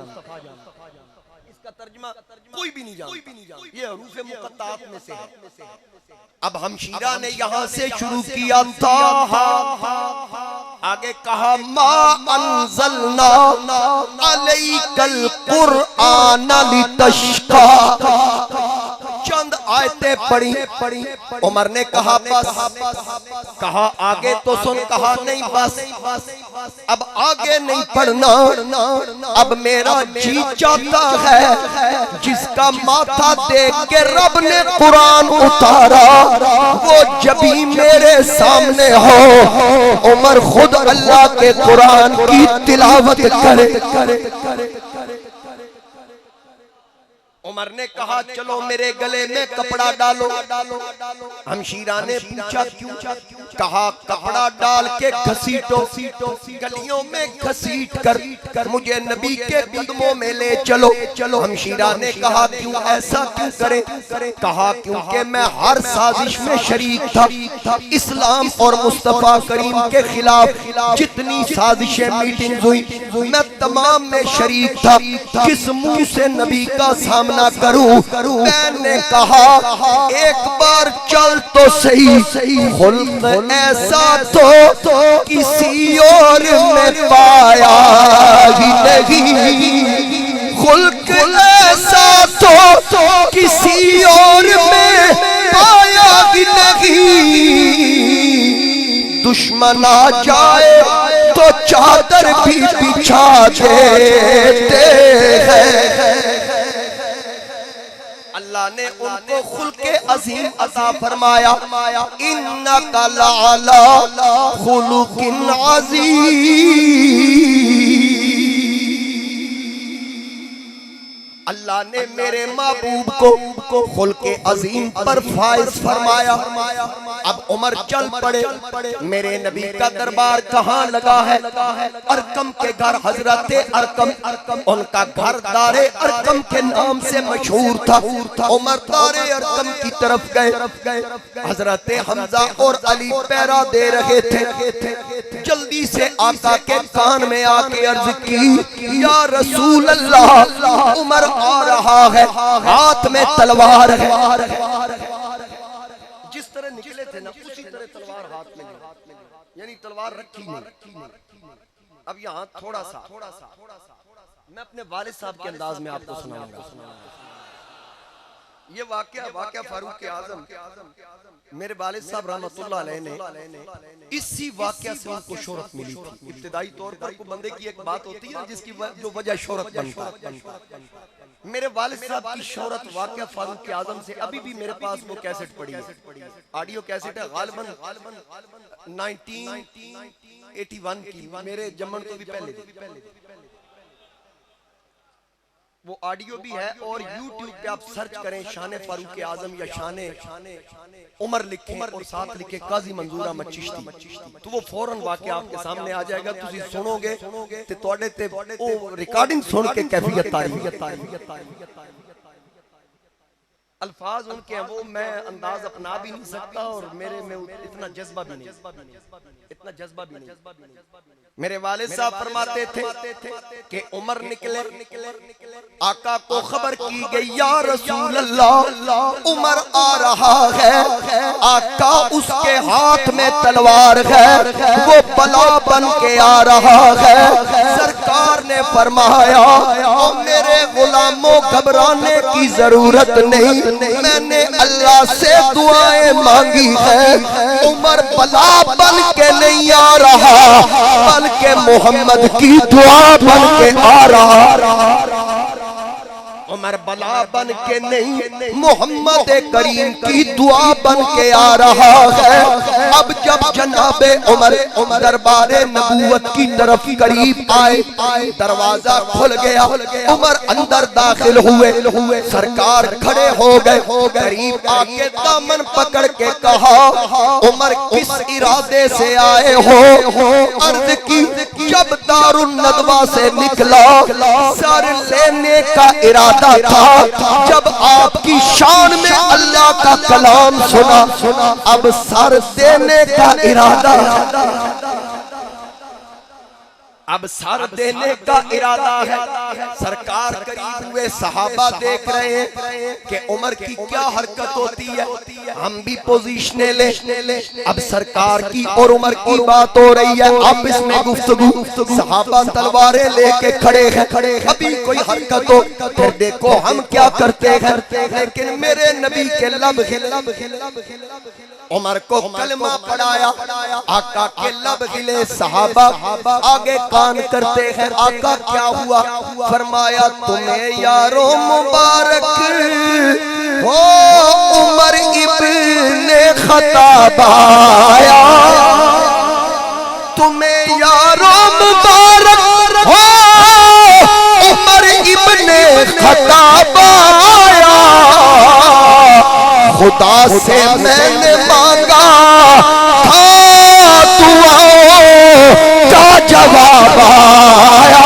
इसका तर्जुमा कोई भी नहीं जानता, ये हरूफ मुक़त्तात में से है। अब हमशीरा ने यहाँ से शुरू किया ताहा, आगे कहा मा अंज़लना अलैकल कुरआन लितश्का। चंद आयतें पढ़ी। उमर ने कहा बस, कहा आगे तो सुन, कहा नहीं बस, अब आगे नहीं पढ़ना। अब मेरा जी चाहता है जिसका माथा देख के रब ने कुरान उतारा वो जब भी मेरे सामने हो उमर खुद अल्लाह के कुरान की तिलावत करे। उमर ने कहा चलो मेरे गले में कपड़ा डालो। हमशीरा ने पूछा क्यों? कहा कपड़ा डाल के घसीटो, गलियों में घसीट कर मुझे नबी के कदमों में ले चलो। हमशीरा ने कहा क्यों, ऐसा क्यों करे? कहा क्योंकि मैं हर साजिश में शरीक था। इस्लाम और मुस्तफा करीम के खिलाफ जितनी साजिशें मीटिंग हुई मैं तमाम में शरीक था। किस मुंह से नबी का सामना ना करूं? मैंने कहा एक बार चल तो सही, खुल्क ऐसा तो किसी और में पाया ही नहीं, खुल्क ऐसा तो किसी और में पाया ही नहीं। दुश्मन आ जाए तो चादर भी बिछा देते हैं। अल्लाह ने उनको खुल्के अज़ीम अता फरमाया, इन्नका लअला खुलुकिन अज़ीम। अल्लाह ने मेरे महबूब को खुल्के अज़ीम पर फाइज फरमाया। अब उमर चल पड़े। मेरे नबी का दरबार कहाँ लगा है? अरकम के घर। हजरत अरकम, उनका घर दारे अरकम के नाम से मशहूर था। उमर दारे अरकम की तरफ गए। हजरत हमजा और अली पैरा दे रहे थे। जल्दी से आका के कान में आके अर्ज की, या रसूल अल्लाह, उमर आ रहा है, हाथ में तलवार है। जिस तरह निकले थे ना उसी तरह तलवार हाथ में, यानी तलवार रखी नहीं। अब यहाँ थोड़ा सा मैं अपने वालिद साहब के अंदाज में आपको सुनाऊंगा। ये वाकया फारूक आज़म मेरे वालिद साहब रहमतुल्लाह अलैह ने इसी वाकया से उनको शोहरत मिली थी। इब्तिदाई तौर पर को बंदे की एक बात होती है जिसकी जो वजह शोहरत बनता है। मेरे वालिद साहब की शोहरत वाकया फारूक आज़म से अभी भी मेरे पास वो कैसेट पड़ी है, ऑडियो कैसेट है, गालिबन 1981 की, मेरे जमन तो भी पहले वो ऑडियो भी है। और YouTube पे आप सर्च करें शान फारूक आज़म या शान उमर लिखें और साथ लिखे काजी मंजूर अहमद चिश्ती, तो वो फौरन वाकया आपके सामने आ जाएगा। तुसी सुनोगे ते तुहाडे ते ओ रिकॉर्डिंग सुन के कैफियत तारीफ अल्फाज उनके हैं वो मैं अंदाज अपना भी नहीं सकता और मेरे में इतना जज्बा भी नहीं। मेरे वालिद साहब फरमाते थे कि उमर निकले, आका को खबर की गई, या रसूल अल्लाह, उमर आ रहा है। आका उसके हाथ में तलवार है, वो बला बन के आ रहा है। सरकार ने फरमाया, ओ मेरे गुलामों घबराने की जरूरत नहीं, मैंने अल्लाह से दुआएं मांगी है। उमर बला बन के नहीं आ रहा बल्कि मोहम्मद की दुआ बन के आ रहा। उमर बला बन के नहीं मोहम्मद करीम की दुआ बन के आ रहा है। अब जब जनाबे उमर दरबारे नबूवत की तरफ करीब आए, दरवाजा खुल गया, उमर अंदर दाखिल हुए। सरकार खड़े हो गए, करीब आके दामन पकड़ के कहा, उमर किस इरादे से आए हो? अर्ज की, जब दारुन नदवा से निकला सर लेने का इरादा था, जब आपकी शान में अल्लाह का कलाम सुना, अब सर देने का इरादा। अब सर देने का इरादा है। सरकार करीब हुए, सहाबा देख रहे हैं कि उमर की क्या हरकत होती है, हम भी पोजीशन ले। अब सरकार की और उमर की बात हो रही है, आपस में गुफ्तगू, सहाबा तलवारें लेके खड़े हैं, अभी कोई हरकत हो फिर देखो हम क्या करते हैं। लेकिन मेरे नबी के लब उमर को कलमा पढ़ाया, आका के लब खिले, सहाबा आगे कान करते हैं। आका क्या हुआ, फरमाया तुम्हें यारो मुबारक हो उमर इब्ने खत्ताब आया, तुम्हें यारो मुबारक हो उमर इब्ने खत्ताब आया, खुदा से मैंने मांगा था दुआओं का जवाब आया।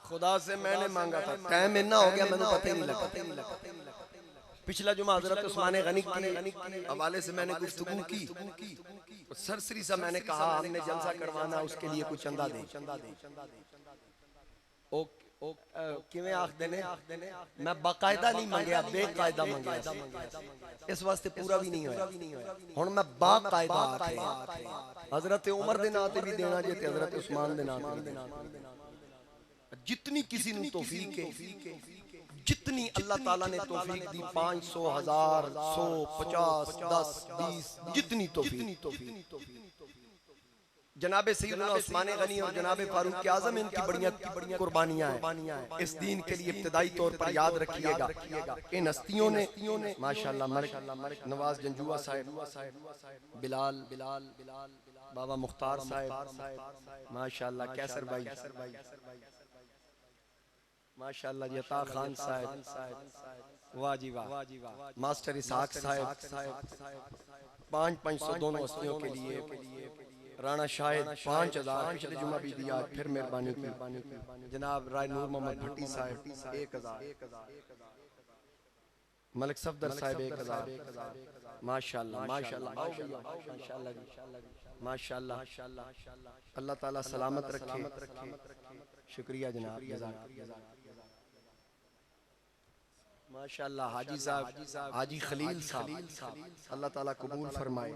खुदा से मैंने मांगा था, टाइम इतना हो गया मैंने पता ही नहीं लगा। पिछला जुमा हजरत उस्मान गनी के हवाले से मैंने गुफ्तगू की, सरसरी सा मैंने कहा हमने जलसा करवाना, उसके लिए कुछ चंदा दे। किवें आख देने, मैं बाकायदा नहीं मंगया, बेकायदा मंगया, इस वास्ते पूरा भी नहीं होया। हुण मैं बाकायदा हजरत उमर दे नाते भी देना जे ते हजरत उस्मान दे नाते जितनी किसी ने तौफीक है, जितनी अल्लाह ताला ने तौफीक दी, 500, 1000, 100, 50, 10, 20, जितनी तौफीक। जनाबे सैयदना उस्मान गनी और जनाबे फारूक आज़म इनकी बढ़िया कुर्बानियां हैं इस दीन के लिए। इब्तिदाई तौर पर याद रखिएगा इन हस्तियों ने माशाअल्लाह मलिक नवाज जंजुआ साहब, बिलाल बाबा मुख्तार साहब, माशाअल्लाह कैसर भाई, माशाअल्लाह यता खान साहब, वाह जी वाह, मास्टर इसहाक साहब, 500 दोनों हस्तियों के लिए। राणा शाहिद 5000 पिछले जुमा भी दिया, फिर मेहरबानी की। जनाब राय नूर मोहम्मद भट्टी साहब 1000, मलिक सफदर साहब 1000, माशाअल्लाह माशाअल्लाह, अल्लाह ताला सलामत रखे। शुक्रिया जनाब, माशाअल्लाह। हाजी साहब, हाजी खलील साहब, अल्लाह ताला कबूल फरमाए,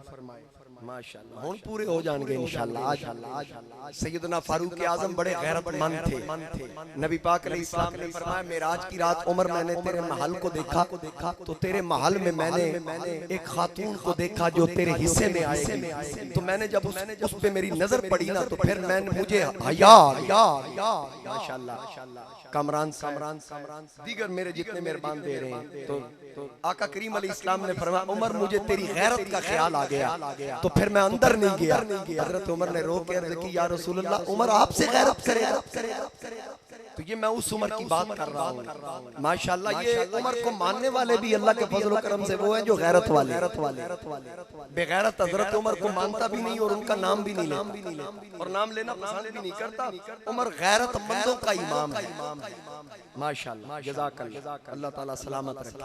माशाअल्लाह। हुन पूरे हो जाएंगे इंशाअल्लाह। आज सैयदना फारूक आज़म बड़े गैरतमंद थे। नबी पाक अलैहिस्सलाम ने फरमाया मेराज की रात उमर मैंने तेरे महल को देखा तो तेरे महल में मैंने एक खातून को देखा जो तेरे हिस्से में आएगी। तो मैंने जब उस पे मेरी नजर पड़ी ना तो फिर मैंने मुझे हया माशाअल्लाह। कामरान दीगर मेरे जितने मेहरबान दे रहे हैं, तो आका करीम अलैहिस्सलाम ने फरमाया उमर मुझे तेरी गैरत का ख्याल आ गया, तो फिर मैं अंदर नहीं गया। हजरत उमर ने रो के अर्ज की या रसूलल्लाह उमर आपसे गैरत करेगा। तो ये मैं उस उमर की बात कर रहा हूँ माशाअल्लाह। ये उमर को मानने वाले भी अल्लाह के फजल व करम से वो हैं जो गैरत वाले। बेगैरत हजरत उमर को मानता भी नहीं और उनका नाम भी नहीं लेता और नाम लेना पसंद भी नहीं करता। उमर गैरतमंदों का इमाम है माशाअल्लाह। जज़ाकल्लाह, अल्लाह ताला सलामत रखे।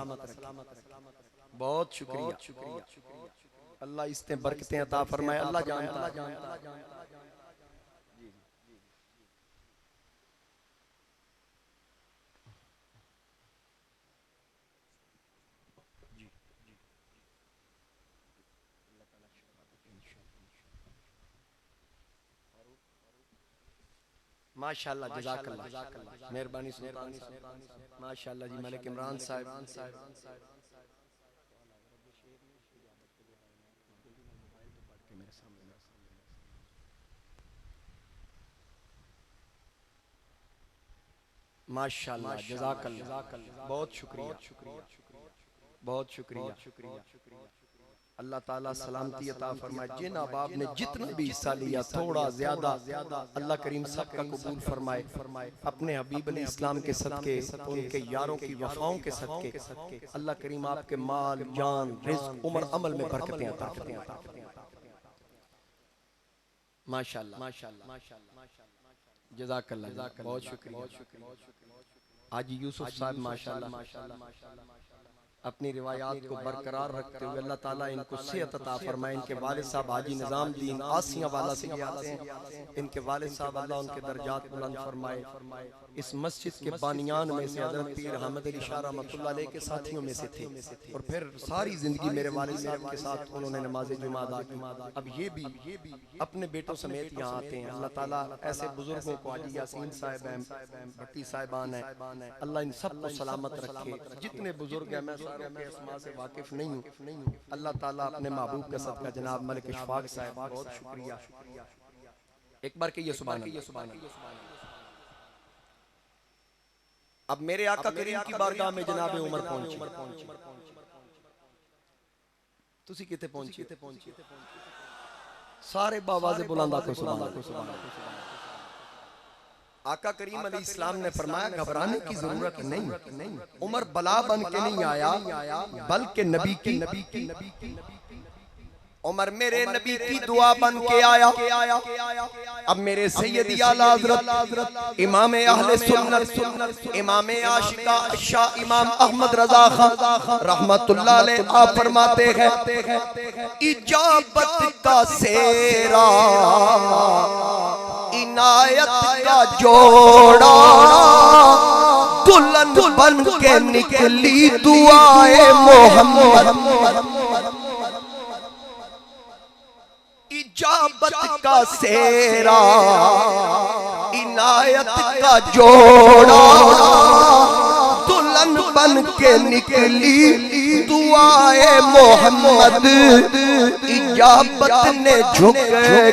बहुत शुक्रिया, अल्लाह इसने बरकतें अता फरमाए। अल्लाह जानता है। माशाअल्लाह, जज़ाकल्लाह, मेहरबानी सुल्तान साहब, माशाअल्लाह जी। मलिक इमरान साहब, माशाअल्लाह, जज़ाकल्लाह, बहुत शुक्रिया, बहुत शुक्रिया। अल्लाह ताला सलामती अता फरमाए। जिन अहबाब ने जितना भी हिस्सा लिया, थोड़ा ज्यादा, अल्लाह करीम सबका कबूल फरमाए। अपने हबीब अली इस्लाम के सदके, उनके यारों की वफाओं के सदके अल्लाह करीम आपके माल, जान, रिज़्क, उम्र, अमल में बरकतें अता फरमाए। माशाअल्लाह, जज़ाकल्लाह, बहुत शुक्रिया। आज यूसुफ साहब माशाअल्लाह अपनी रिवायात को बरकरार रखते हुए अल्लाह ताला इनको सेहत अता फरमाए। इनके वालिद साहब हाजी निज़ामुद्दीन आसिया वाला से आते हैं। इनके वालिद साहब अल्लाह उनके दर्जात बुलंद फरमाए। इस मस्जिद के बानियान में से हज़रत पीर अहमद अली शाह रहमतुल्लाह अलैह के साथियों में से थे और फिर सारी जिंदगी मेरे वालिद साहब के साथ उन्होंने नमाज जुमा अदा की। अब ये भी अपने बेटों समेत यहाँ आते हैं। अल्लाह ताला ऐसे बुजुर्गों को, हाजी यासीन साहब हैं, भट्टी साहिबान है, अल्लाह इन सबको सलामत रखे। जितने बुजुर्ग हैं, मैं सारों के अस्मा से वाकिफ नहीं हूँ। अल्लाह ताला अपने महबूब का सदका जनाब मलिक इशफाक साहब, बहुत शुक्रिया। एक बार कहिए सुभान अल्लाह। अब मेरे आका करीम की बारगाह में जनाब उमर पहुंची। तुसी किथे पहुंची? सारे बावाज़े बुलंद को सुभान अल्लाह। आका करीम अलैहि इस्लाम ने फरमाया घबराने की जरूरत नहीं। उमर बला बन के नहीं आया, बल्कि नबी की उमर मेरे नबी की दुआ बन के आया। अब मेरे सैयदी आला हज़रत इमाम अहले सुन्नत, इमाम आशिका शाह इमाम अहमद रज़ा खान रहमतुल्लाह अलैह आप फरमाते हैं, इजाबत का सेरा इनायत का जोड़ा दुल्हन बन के निकली दुआए मोहम्मद। इजाबत का सेरा इनायत का जोड़ा दुल्हन बन के निकली दुआए मोहम्मद। इजाबत ने झुक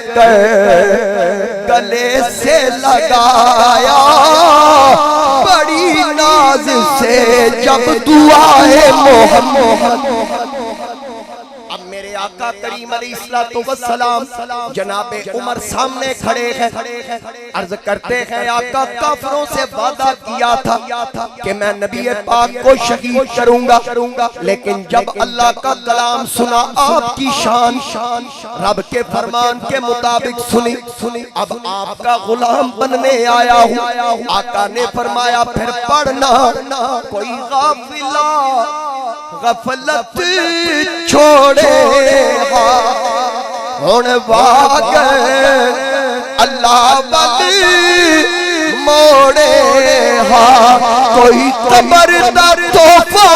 कर गले से लगाया, बड़ी नाज से जब दुआए मोहम्मद। आका करीम अलैहिस्सलातु वस्सलाम जनाबे उमर सामने खड़े हैं, अर्ज करते हैं आका काफिरों से वादा किया था कि मैं नबी पाक को शहीद करूंगा, लेकिन जब अल्लाह का कलाम सुना, आपकी शान रब के फरमान के मुताबिक सुनी, अब आपका गुलाम बनने आया हूँ। आका ने फरमाया फिर पढ़ना, कोई गाफिला गफलत छोड़े हुण वाग अल्लाह बल मोड़े हा, कोई कबर दा तोहफा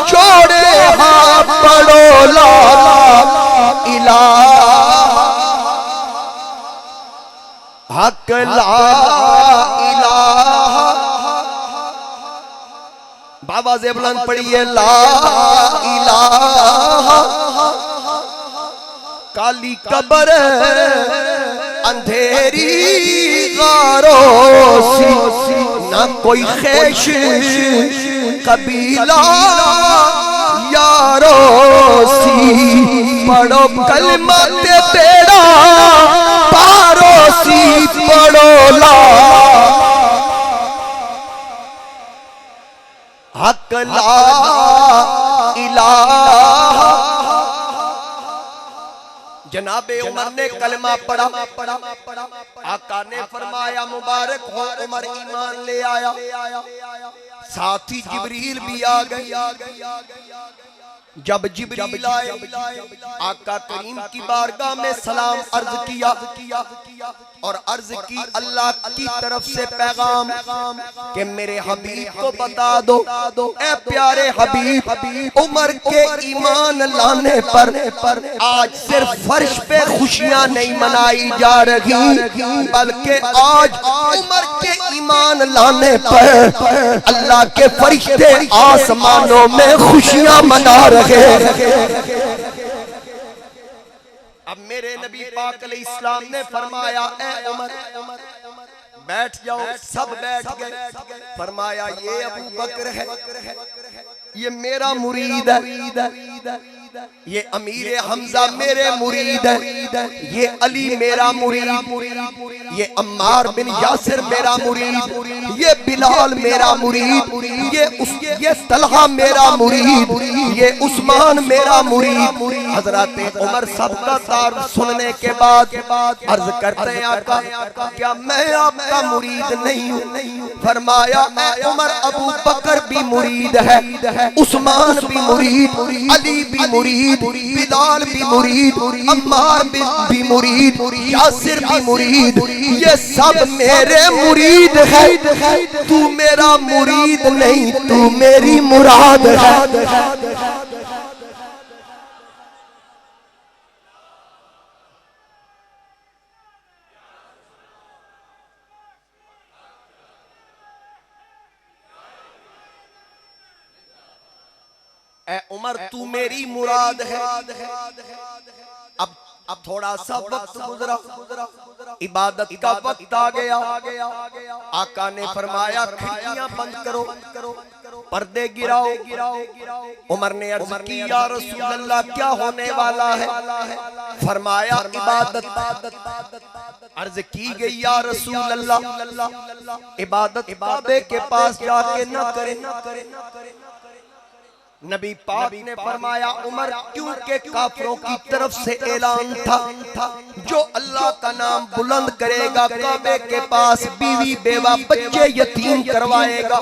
छोड़े हा, पढ़ो ला इलाहा हक ला इलाहा। बाबा से बुलंद पढ़िए ला इलाहा। काली कबर अंधेरी गारों सी, ना कोई खैश कबीला यारों सी, पढ़ो कलमा ते बेड़ा पारों सी, पढ़ो ला हक ला इलाहा। जनाबे उमर ने कलमा पढ़ा, आका ने फरमाया मुबारक हो उमर, ईमान ले आया। साथ ही जिब्रील भी आ गए। जब जिब्रील आए, आका करीम की बारगाह में सलाम अर्ज किया और अर्ज की अल्लाह की तरफ से पैगाम कि मेरे हबीब को बता दो, ए प्यारे हबीब, उमर के ईमान लाने पर आज सिर्फ फर्श पे खुशियां नहीं मनाई जा रही, बल्कि आज उमर के ईमान लाने पर अल्लाह के फरिश्ते आसमानों में खुशियां मना रहे। अब मेरे नबी पाक अलैहिस्सलाम ने फरमाया, ए उमर बैठ जाओ। सब बैठ गए। फरमाया ये अबू बकर है, ये मेरा मुरीद है। ये अमीर हमजा मेरे मुरीद है, ये अली मेरा मुरीद, ये अम्मार बिन यासिर मेरा मुरीद, ये बिलाल मेरा मुरीद, ये तलहा मेरा मुरीद, ये उस्मान मेरा मुरीद। हजरत उमर सबका तारीफ सुनने के बाद अर्ज करते हैं आका क्या मैं आपका मुरीद नहीं हूँ? फरमाया उमर अबू बकर भी मुरीद है, उस्मान भी मुरीद, अली भी मुरीद, बिलाल भी मुरीद, अम्मार भी मुरीद, यासिर भी मुरीद, ये सब मेरे मुरीद है। तू मेरा मुरीद नहीं, तू मेरी मुराद है। ए उमर तू मेरी मुराद है। अब थोड़ा सा वक्त गुजरा, इबादत का वक्त आ गया। आका ने फरमाया खिड़कियां बंद करो, पर्दे गिराओ। उमर ने अर्ज की या रसूल अल्लाह क्या होने वाला है? फरमाया इबादत। अर्ज की गई या रसूल अल्लाह इबादत काबे के पास जाके न करें। नबी पाक ने फरमाया उमर क्योंकि काफिरों की तरफ से ऐलान था जो अल्लाह का नाम बुलंद करेगा काबे के पास बीवी बेवा बच्चे यतीम करवाएगा।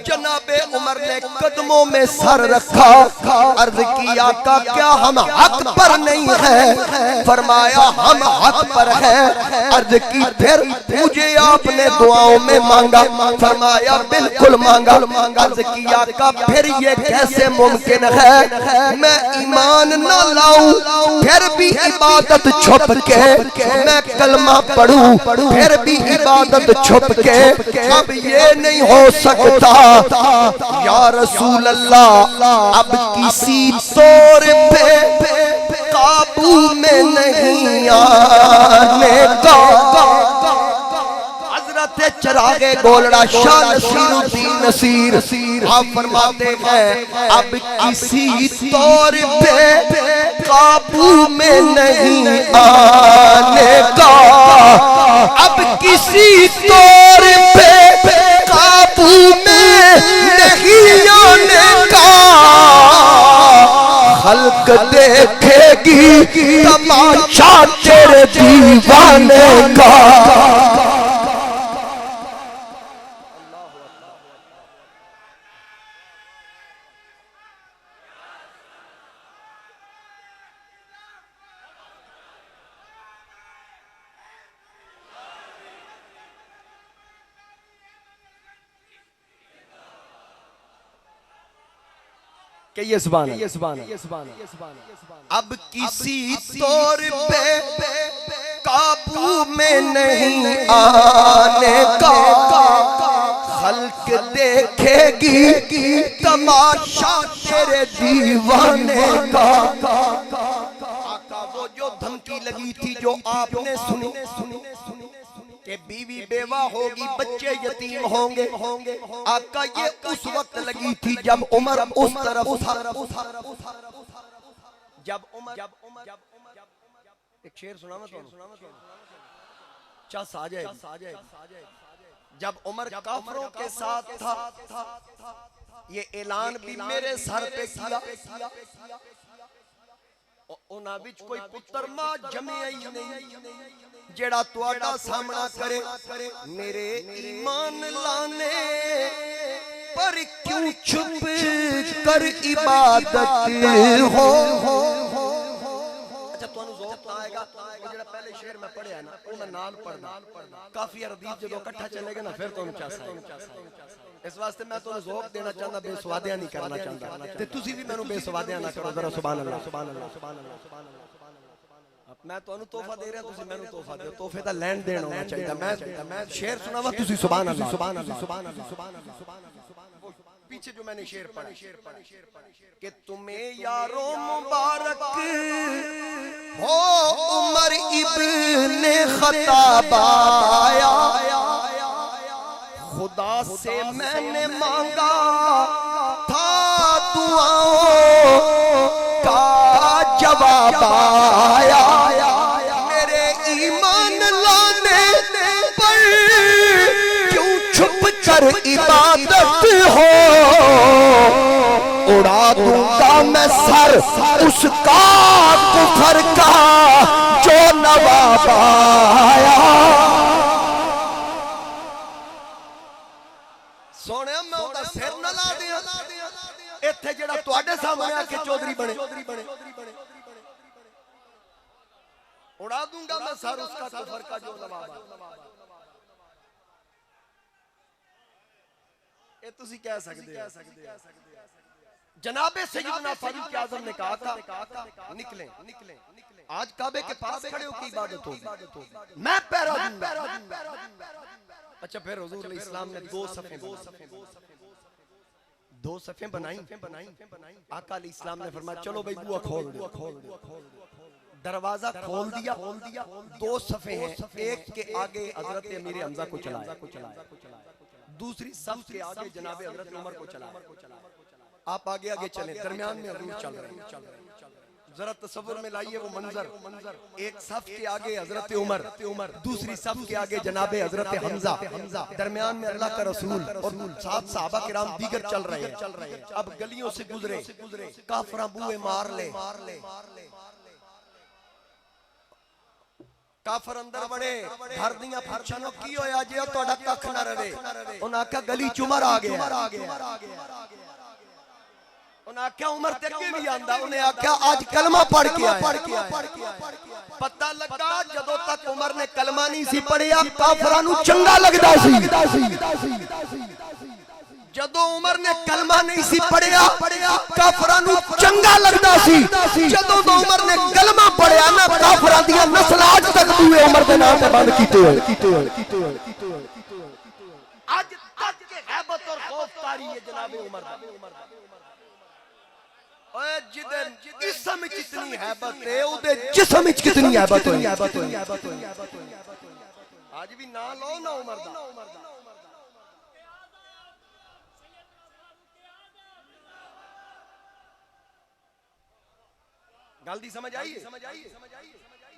जनाबे उमर ने कदमों में सर रखा, अर्ज किया का क्या हम हक पर नहीं है? फरमाया हम हक पर है। अर्ज की फिर मुझे आपने दुआओं में मांगा? फरमाया बिल्कुल मांगा। अर्ज किया का फिर ये कैसे मुमकिन है मैं ईमान न लाऊं फिर भी इबादत छुप के मैं कलमा पढ़ूं फिर भी इबादत छुप के? अब ये नहीं हो सकता या रसूल अल्लाह, अब किसी तौर पे काबू में नहीं आने का। चरागे गोलड़ा शाह नसीरुद्दीन नसीर आप फरमाते हैं अब किसी तौर पे काबू में नहीं आने का, अब किसी तौर पे काबू में नहीं आने का। खल्क देखेगी तमाशा तेरे दीवाने का। ये ज़बान अब किसी तौर पे काबू में नहीं आने का। खल्क देखेगी तमाशा तेरे दीवाने का। आका वो जो धमकी लगी थी जो आपने सुनी कि बीवी बेवा होगी बच्चे यतीम होंगे, आका ये उस वक्त लगी थी जब उमर उस तरफ था। जब उमर एक शेर सुना मैं तो चस आ जाए। जब उमर काफिरों के साथ था ये ऐलान भी मेरे सर पे किया उन्हां विच कोई पुत्र मां जमिया ही नहीं जेड़ा तुहाडा सामना करे मेरे ईमान लाने पर क्यों चुप कर इबादत हो। अच्छा तुहानू ज़ौक़ आएगा वो जेड़ा पहले शेर मैं पढ़िया ना वो मैं नाल पढ़ना काफी अरदीफ जदों इकट्ठा चलेगा ना फिर तुहानू चाह इस वास्ते मैं तुहानू ज़ौक़ देना चाहता बेसवादिया नहीं करना चाहता ते तुसी भी मैनू बेसवादिया ना करो जरा सुभान अल्लाह सुभान अल्लाह सुभान अल्लाह। मैं तुहानू तोहफा दे रहा तुसी मैनू तोहफा दो तोहफे दा लेन देन होना चाहिए। मैं शेर सुनावा तुसी सुभान अल्लाह सुभान अल्लाह सुभान अल्लाह सुभान अल्लाह। पीछे जो मैंने शेर पढ़ा कि तुम्हें यारों मुबारक हो उमर इब्ने खत्ताब आया खुदा से मैंने मांगा था दुआओं का जवाब आया, मेरे ईमान लाने पर क्यों छुप कर इबादत हो, उड़ा दूंगा मैं सर उसका कुफर का जो नवाब आया। सोने मैं उनका सिर न ला दिया, इत्थे जेड़ा तुहाडे सामने आके चौधरी बने, उड़ा दूंगा मैं सर उसका कुफर का जो नवाब आया। ये तुसी कह सकते हो। जनाबे सैयदना फारूक आज़म ने कहा था निकले आज काबे के पास खड़े हो की इबादत होगी, मैं पहरा दूंगा। अच्छा फिर हुजूर इस्लाम ने दो सफ़े बनाई। आका इस्लाम ने फरमाया चलो भाई बुआ खोल दो। दरवाजा खोल दिया, दो सफ़े हैं, एक के आगे हजरत अमीर हमजा को चलाया, दूसरी सफ के आगे जनाबे हजरत उमर को चलाया। आप आगे आगे चले, दरमियान में हजूर चल रहे हैं। जरा तसव्वुर में लाइए वो मंजर, एक सफ के आगे हजरत उमर, दूसरी सफ के आगे जनाबे हजरत हमजा, दरमियान में अल्लाह का रसूल और साथ सहाबा किराम दीगर चल रहे हैं। अब गलियों से गुजरे, काफरा बुए मार ले, काफर अंदर बड़े, घर दियां पुछां की होया जे तुहाडा कख ना रवे। उन्हां आख्या गली च उमर आ गया, उन्हें आख्या उमर ते अगे भी आंदा, उन्हें आख्या आज कलमा पढ़ के आया। पता लगा जदों तक उमर ने कलमा नहीं सी पढ़िया काफरां नूं चंगा लगदा सी, जदों उमर ने कलमा नहीं सी पढ़िया काफरां नूं चंगा लगदा सी, जदों तो उमर ने कलमा पढ़िया ना काफरां दियां नस्लां आज तक दूए उमर दे नाम ते बंद कीते होए। आज तक के गैबत और खौफ तारी है जनाब उमर दा। ओए जिदे जिस्म विच इतनी हैबत है उदे जिस्म विच कितनी हैबत होई। आज भी ना लो ना उमर दा। गल दी समझ आई है?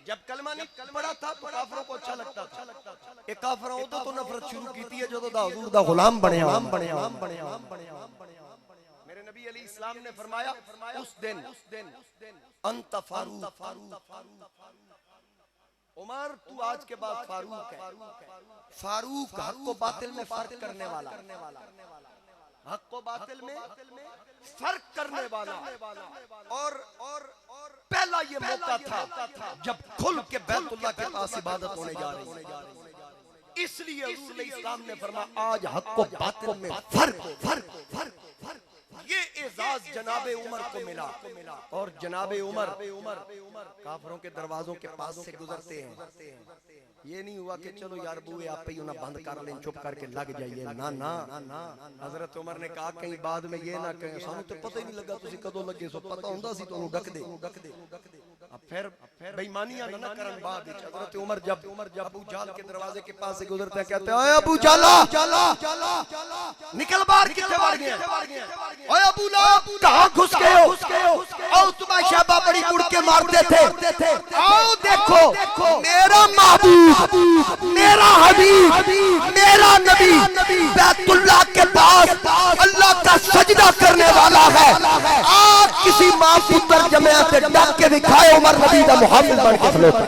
जब कलमा नहीं पढ़ा था तो काफरों को अच्छा लगता था। एक काफरों उदों तो नफरत शुरू कीती है जदों दा हुजूर दा गुलाम बनया। मेरे नबी अली इस्लाम ने फरमाया उस दिन अंत फारूक, उमर तू आज के बाद फारूक है। फारूक हक को बातिल में फर्क करने वाला, हक को बातिल में फर्क करने वाला। और पहला ये मौका था जब खुल के बैतुल्लाह के पास इबादत होने जा रही है, इसलिए हुजूर इस्लाम ने फरमाया आज हक को बातिल में फर्क। ये एजाज जनाबे उमर को मिला। और जनाबे उमर काफरों के दरवाजों के पास से गुजरते हैं। ये नहीं हुआ कि चलो यार बुए आप ही उन्हें बंद कर लें, चुप करके लग जाइए। ना ना हजरत उमर ने कहा कहीं बाद में ये ना कहें सानू तो पता ही नहीं लगा तुसी कदों लगे, सो पता हुंदा सी तो ढक दे। अब फिर बेईमानियां ना करन बाद विच हजरत उमर जब अबू जाल के दरवाजे के पास से गुजरते हैं कहते हैं ओए अबू जाला निकल बाहर, किथे वड़ गए? ओए अबू लहब कहां घुस गए हो? आओ तुम्हारे शहबा बड़ी मुड़ के मारते थे, आओ देखो मेरा महबूब, मेरा हबीब, मेरा नबी बैतुल्लाह के पास अल्लाह का सजदा करने वाला है। आप किसी मां पुत्र जमात से डक के दिखाए उमर नबी दा मुहम्मद बन के खलोता।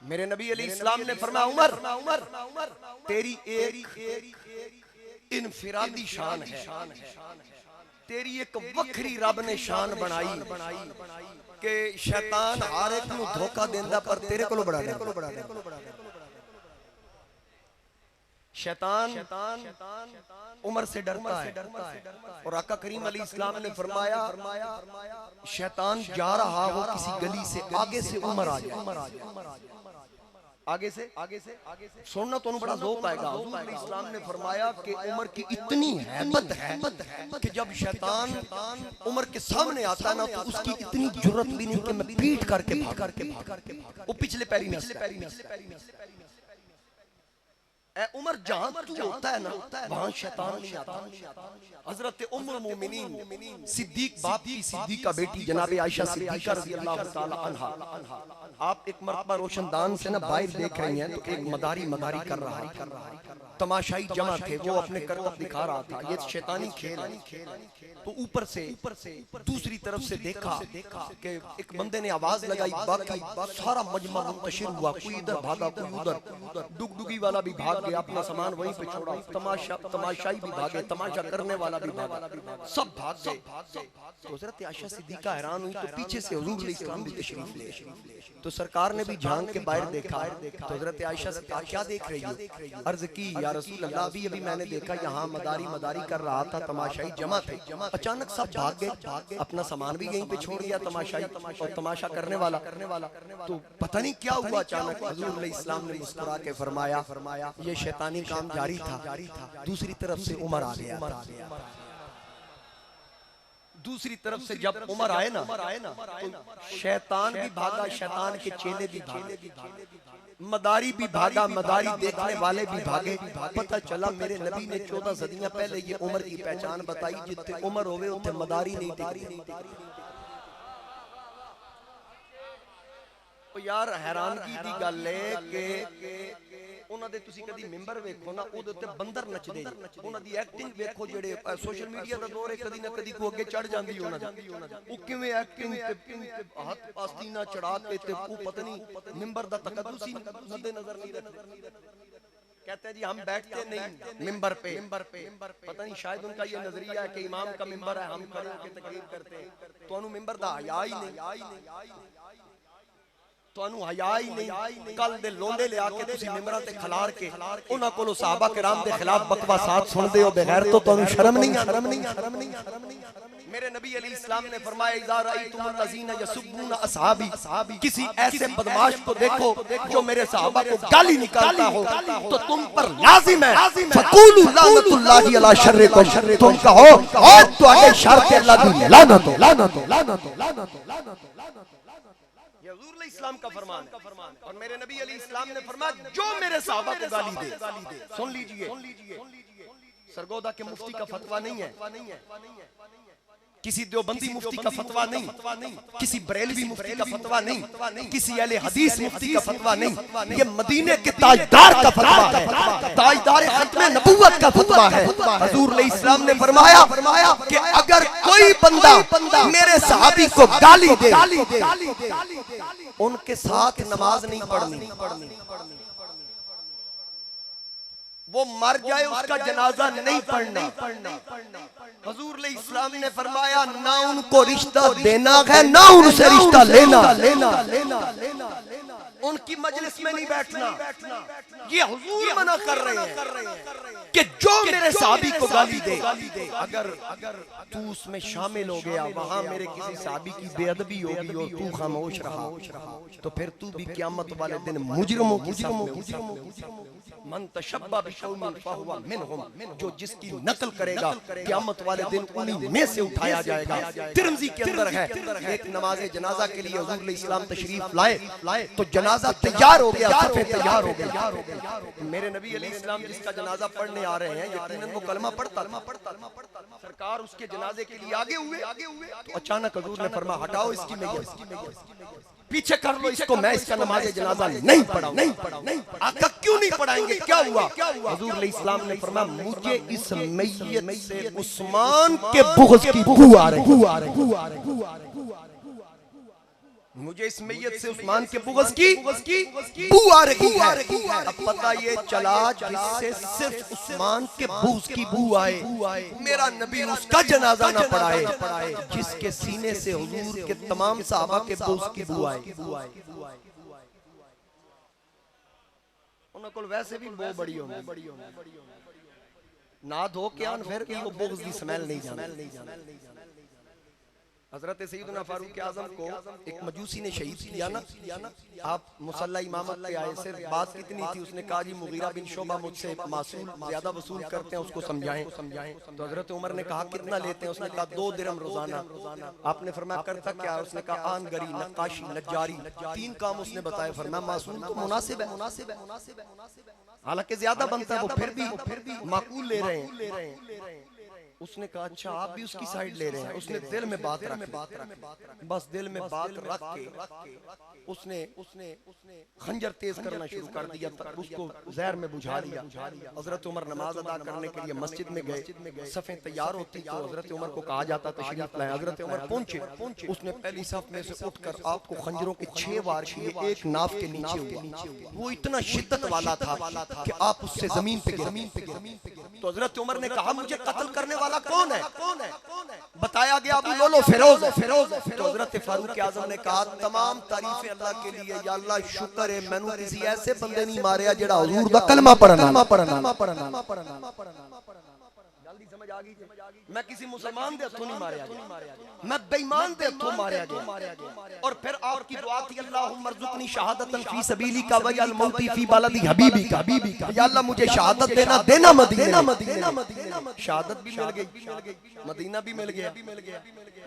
मेरे नबी अली इस्लाम ने फरमाया उमर तेरी एक इनफिरादी शान है, तेरी एक वखरी रब ने शान बनाई कि शैतान हर एक नूं धोखा देंदा पर तेरे कोलों बड़ा शैतान उमर से डरता है। और आका करीम अली इस्लाम ने फरमाया शैतान जा रहा हो किसी गली से, आगे से उमर आ जाए, आगे से सुनना तो बड़ा ज़ौक़ आएगा। हुज़ूर इस्लाम ने फरमाया कि उमर की इतनी हैबत है कि जब शैतान उमर के सामने आता है ना तो उसकी इतनी जुर्रत भी नहीं कि मैं पीट करके भाग, वो पिछले पैरी में ए उमर जहां तू होता है ना वहां शैतान नहीं आता। हजरत उम्मुल मोमिनीन सिद्दीक बाप की सिद्दीका बेटी जनाब आयशा सिद्दीका रज़ियल्लाहु ताला अन्हा, आप एक मरतबा रोशनदान से ना बाहर देख रही हैं तो एक मदारी कर रहा है, तमाशाई जमा थे, वो अपने करतब दिखा रहा था, ये शैतानी खेल है। तो ऊपर से दूसरी तरफ से देखा कि एक बंदे ने आवाज लगाई, बाकी सारा मजमा मुंतशिर हुआ, कोई इधर भागा कोई उधर, डुगडुगी वाला भी भाग गया, अपना सामान वहीं पे छोड़ा, तमाशाई भी भागे, तमाशा करने वाला भी भागा, सब भाग गए। तो हज़रत आयशा सिद्दीका हैरान हुई, तो पीछे से हुज़ूर इस्लाम भी तशरीफ ले, तो सरकार ने भी झांक के बाहर देखा। तो हज़रत आयशा से कहा क्या देख रही हो? अर्ज की या रसूल अल्लाह, अभी मैंने देखा यहाँ मदारी कर रहा था, तमाशाई जमा थे, अचानक सब भाग गए, अपना सामान भी यहीं पे छोड़ गया तमाशाई और तमाशा करने वाला, तो पता नहीं क्या हुआ अचानक। हुज़ूर इस्लाम ने मुस्कुरा के फरमाया ये शैतानी काम जारी था। दूसरी तरफ से उमर आ गया, दूसरी तरफ से जब उमर आए ना तो शैतान भी भागा, शैतान के चेले भी भागे, मदारी भी भागा, मदारी देखने वाले भी भागे। पता चला मेरे नबी ने 14 सदियां पहले ये उमर की पहचान बताई, जितने उमर होवे उतने मदारी नहीं दिखती। यार हैरानगी दी गल है कि उन्हां दे तुसी कदी मिंबर वेखो ना, ओदे उत्ते बंदर नचदे, उन्हां दी एक्टिंग वेखो, जेड़े सोशल मीडिया दा दौर है, कदी ना कदी को अगे चढ़ जांदी उन्हां दी, ओ किवें एक्टिंग ते हाथ आस्तीना चढ़ा के ते ओ पता नहीं मिंबर दा तकद्दुस ही मद्दे नजर नहीं रखते। कहते हैं जी हम बैठते नहीं मिंबर पे, पता नहीं शायद उनका ये नजरिया है कि इमाम का मिंबर है, हम खड़े होकर तकरीर करते हैं। तो मिंबर दा हया ही नहीं, ਤੁਹਾਨੂੰ ਹਯਾ ਹੀ ਨਹੀਂ। ਕੱਲ ਦੇ ਲੋਂਡੇ ਲਿਆ ਕੇ ਤੁਸੀਂ ਮਿੰਬਰਾਂ ਤੇ ਖਿਲਾਰ ਕੇ ਉਹਨਾਂ ਕੋਲੋਂ ਸਹਾਬਾ ਕਿਰਾਮ ਦੇ ਖਿਲਾਫ ਬਕਵਾਸਾਤ ਸੁਣਦੇ ਹੋ ਬਗੈਰ ਤੋਂ ਤੁਹਾਨੂੰ ਸ਼ਰਮ ਨਹੀਂ ਆਉਂਦੀ। मेरे नबी अली इस्लाम ने फरमाया इज़ा रअयतुमुल लज़ीना यसुब्बूना अस्हाबी, किसी ऐसे बदमाश को देखो जो मेरे सहाबा को गाली निकालता हो तो तुम पर लाजिम है फक़ूलू लानतुल्लाहि अला शर्रिकुम, तुम कहो और तो आगे शर के अल्लाह की लानत हो। हुज़ूर इस्लाम का फरमान है। और मेरे नबी अली इस्लाम ने फरमाया जो मेरे सहाबा को गाली दे, सुन लीजिए, सरगोदा के मुफ्ती का फतवा नहीं है, किसी देवबंदी मुफ्ती का फतवा नहीं, किसी बरेलवी मुफ्ती का फतवा नहीं, किसी अहले हदीस मुफ्ती का फतवा नहीं, ये मदीने के ताजदार का फतवा है, ताजदार खत्मे नबूवत का फतवा है। हुज़ूर इस्लाम ने फरमाया कि अगर कोई बंदा मेरे सहाबी को गाली दे, उनके साथ नमाज नहीं पढ़नी, वो मर जाए उसका जनाजा नहीं पढ़ना। हुज़ूर इस्लाम ने फरमाया ना उनको रिश्ता देना है ना उनसे रिश्ता लेना, उनकी मजलिस में नहीं बैठना। ये हुज़ूर मना कर रहे हैं कि जो मेरे सहाबी को गाली दे, अगर तू उसमें शामिल हो गया, वहां मेरे किसी सहाबी की बेअदबी होगी और तू खामोश रहा तो फिर तू भी क़यामत वाले दिन मुजरिमों की सामने मन तशब्बा बिक़ौमिन फहुवा मिनहुम, जो जिसकी नकल करेगा क़यामत वाले दिन उन्हीं में से उठाया जाएगा। तिरमिज़ी के अंदर है एक नमाज़े जनाजा के लिए हुज़ूर इस्लाम तशरीफ लाए तो जनाजा तैयार हो गया, सफ़े तैयार हो गया। मेरे नबी अली इस्लाम जिसका जनाजा पढ़ने आ रहे हैं, यकीनन वो कलमा पढ़ता, सरकार उसके जनाजे के लिए आगे हुए तो अचानक हुज़ूर ने फरमाया हटाओ इसकी मैयत, पीछे कर लो इसको, मैं इसका नमाज़े जनाजा नहीं पढ़ा। आका क्यों नहीं पढ़ाएंगे, क्या हुआ? हुज़ूर इस्लाम ने फरमाया मुझे इस मैयत से उस्मान के बुग़्ज़ की बू आ रही, मुझे इस मैयत से उस्मान के बुग़्ज़ की बू आ रही है। अब पता ये चला जिससे सिर्फ उस्मान के बुग़्ज़ की बू आए, मेरा नबी उसका जनाजा ना पढ़ाए जिसके सीने से हुज़ूर के तमाम सहाबा के बुग़्ज़ की बू आए। उन्हें वैसे भी बो बड़ी होगी ना धो के आन फिर वो बुग़्ज़ की स्मेल नहीं जाने। हजरत सैयदना फारूक आजम को एक मजूसी ने शहीद किया ना, आप मुसल्ला इमामत पे आए, सिर्फ बात कितनी थी, उसने कहा जी मुगीरा बिन शोबा मुझसे मासूल ज्यादा वसूल करते हैं, उसको समझाएं। तो हजरत उमर ने कहा कितना लेते हैं, उसने कहा 2 दिरहम रोजाना। आपने फरमाया करता क्या, उसने कहा आनगरी, नक्काशी, नज्जारी, 3 काम उसने बताए। फरमाया मासूल तो मुनासिब है, हालांकि ज्यादा बनता है वो फिर भी माकूल ले रहे हैं। उसने कहा अच्छा आप भी उसकी साइड ले रहे हैं। उसने दिल में बात रख, बस दिल में बात रख के उसने खंजर तेज करना शुरू कर दिया, उसको जहर में बुझा लिया। हजरत उमर नमाज अदा करने के लिए मस्जिद में गए, सफ़ें तैयार होती तो हजरत उमर को कहा जाता तशरीफ लाएं। हजरत उमर पहुंचे, उसने पहली सफ में से उठकर आपको खंजरों के 6 वार किए, एक नाफ के नीचे हुआ। वो इतना शिद्दत वाला था कि आप उससे जमीन पे गिरे। तो हजरत उमर ने कहा मुझे कत्ल करने वाला कौन है? बताया गया अबू लोलो फिरोज। तो हजरत फारूक आजम ने कहा तमाम तारीफें अल्लाह के लिए, या अल्लाह शुक्र है मैनू किसी ऐसे बंदे नहीं मारिया जेड़ा हुजूर दा कलमा पढ़ना। जल्दी समझ आ गई? मैं किसी मुसलमान दे हथों नहीं मारिया गया, मैं बेईमान दे हथों मारिया गया। और फिर आपकी दुआ थी अल्लाहुम्मा रज़ुक़नी शहादतन फी सबीलिका वजअल मौती फी बलदी हबीबिका, या अल्लाह मुझे शहादत देना मदीना। शहादत भी मिल गई, मदीना भी मिल गया।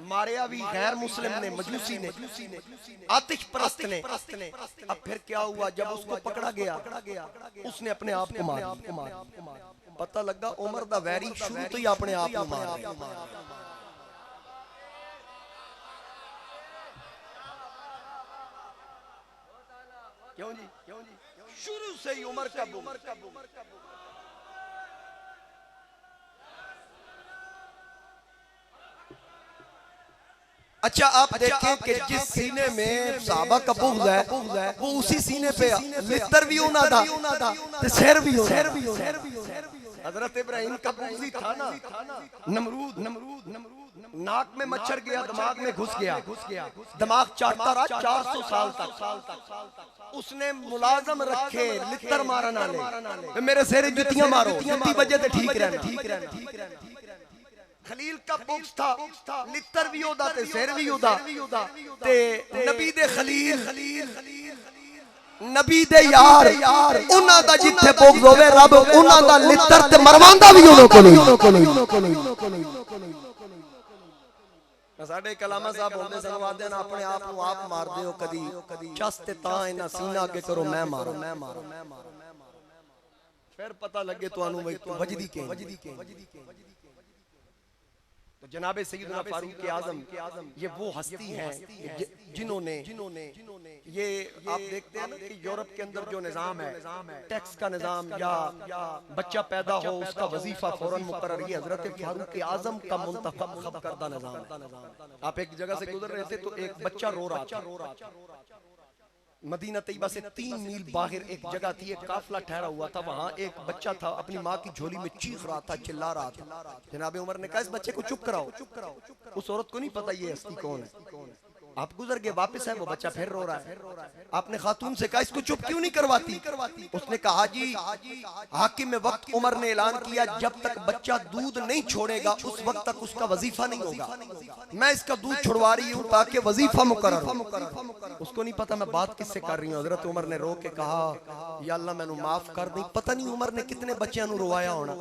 मारिया भी गैर मुस्लिम ने, मजूसी ने, आतिश परस्त ने। अब फिर क्या हुआ, जब उसको पकड़ा गया उसने अपने आप को मार। पता लगा उमर दा वैरी शुरू तो ही अपने आप को मार रहा। क्यों जी? शुरू से ही उमर का अच्छा आप देखें कि जिस सीने में सहाबा का बुग़्ज़ है वो उसी सीने पे लितर भी होना था, शेर भी होना। हजरत इब्राहिम का बुग़्ज़ी था ना, नमरूद नाक में मच्छर गया, दिमाग में घुस गया, दिमाग चाटता रहा 400 साल तक। उसने मुलाजम रखे लितर मारना ले, मेरे सेरे जुतियां मारो, जुती बजे ते ठीक रहना। खलील का बुग़्ज़ था, लितर भी होदा ते शेर भी होदा। ते नबी दे खलील, नबी दे यार, उन्हां दा जिथे बुग़्ज़ होवे रब उन्हां दा लितर ते मरवांदा भी उन्हां कोलों। साडे कलामा साहब होंदे सन वादे ना अपने आप को आप मार दियो कदी चस ते तां इना सीना अगे करो मैं मारो। फिर पता लगे तुहानू वजदी के। तो जनाबे सैयदना फारूक आजम ये वो हस्ती हैं जिन्होंने ये आप देखते हैं ना कि यूरोप के अंदर जो निज़ाम है, टैक्स का निज़ाम या बच्चा पैदा हो उसका वजीफा फौरन मुकर्रर, ये हजरत फारूक आजम का मुंतखब करदा निज़ाम। आप एक जगह से गुजर रहे थे तो एक बच्चा रो रहा था। मदीना तैयबा से 3 मील बाहर एक जगह थी, एक काफिला ठहरा हुआ था, वहां एक बच्चा था अपनी माँ की झोली में चीख रहा था, चिल्ला रहा था। जनाबे उमर ने कहा इस बच्चे को चुप कराओ। उस औरत को नहीं पता ये हस्ती कौन है। आप गुजर गए, वापस है, वो बच्चा फिर रो रहा है। आपने खातून से कहा इसको चुप क्यों नहीं करवाती? उसने कहा जी हाकिम वक्त उमर ने ऐलान किया जब तक बच्चा दूध नहीं छोड़ेगा उस वक्त तक उसका वजीफा नहीं होगा। मैं इसका दूध छुड़वा रही हूँ ताकि वजीफा मुकर्रर हो। उसको नहीं पता मैं बात किससे कर रही हूँ। हजरत उमर ने रो के कहा या अल्लाह मैनू माफ कर दी। पता नहीं उमर ने कितने बच्चों को रोवाया होना।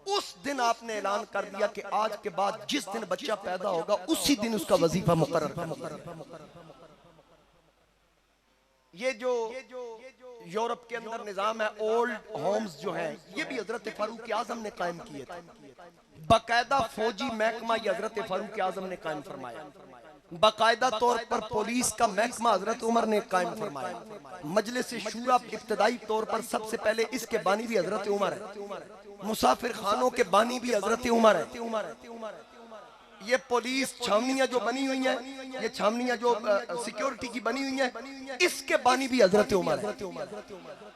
उस दिन आपने ऐलान कर दिया कि आज के बाद जिस दिन बच्चा पैदा होगा उसी दिन उसका वजीफा मुकर्रर। ये जो यूरोप के अंदर निजाम है, ओल्ड होम्स जो है, ये भी हजरत फारूक आजम ने कायम किए थे। बाकायदा फौजी महकमा ये हजरत फारूक आजम ने कायम फरमाया। बाकायदा तौर पर पुलिस का महकमा हजरत उमर ने कायम फरमाया। मजलिस शूरा इब्तदाई तौर पर सबसे पहले इसके बानी भी हजरत उमर है। मुसाफिर खानों के बानी भी हजरत उमर है। ये पुलिस छावनियां जो बनी हुई हैं, ये छावनियां जो सिक्योरिटी की बनी हुई हैं, इसके बानी भी हजरत उमर है।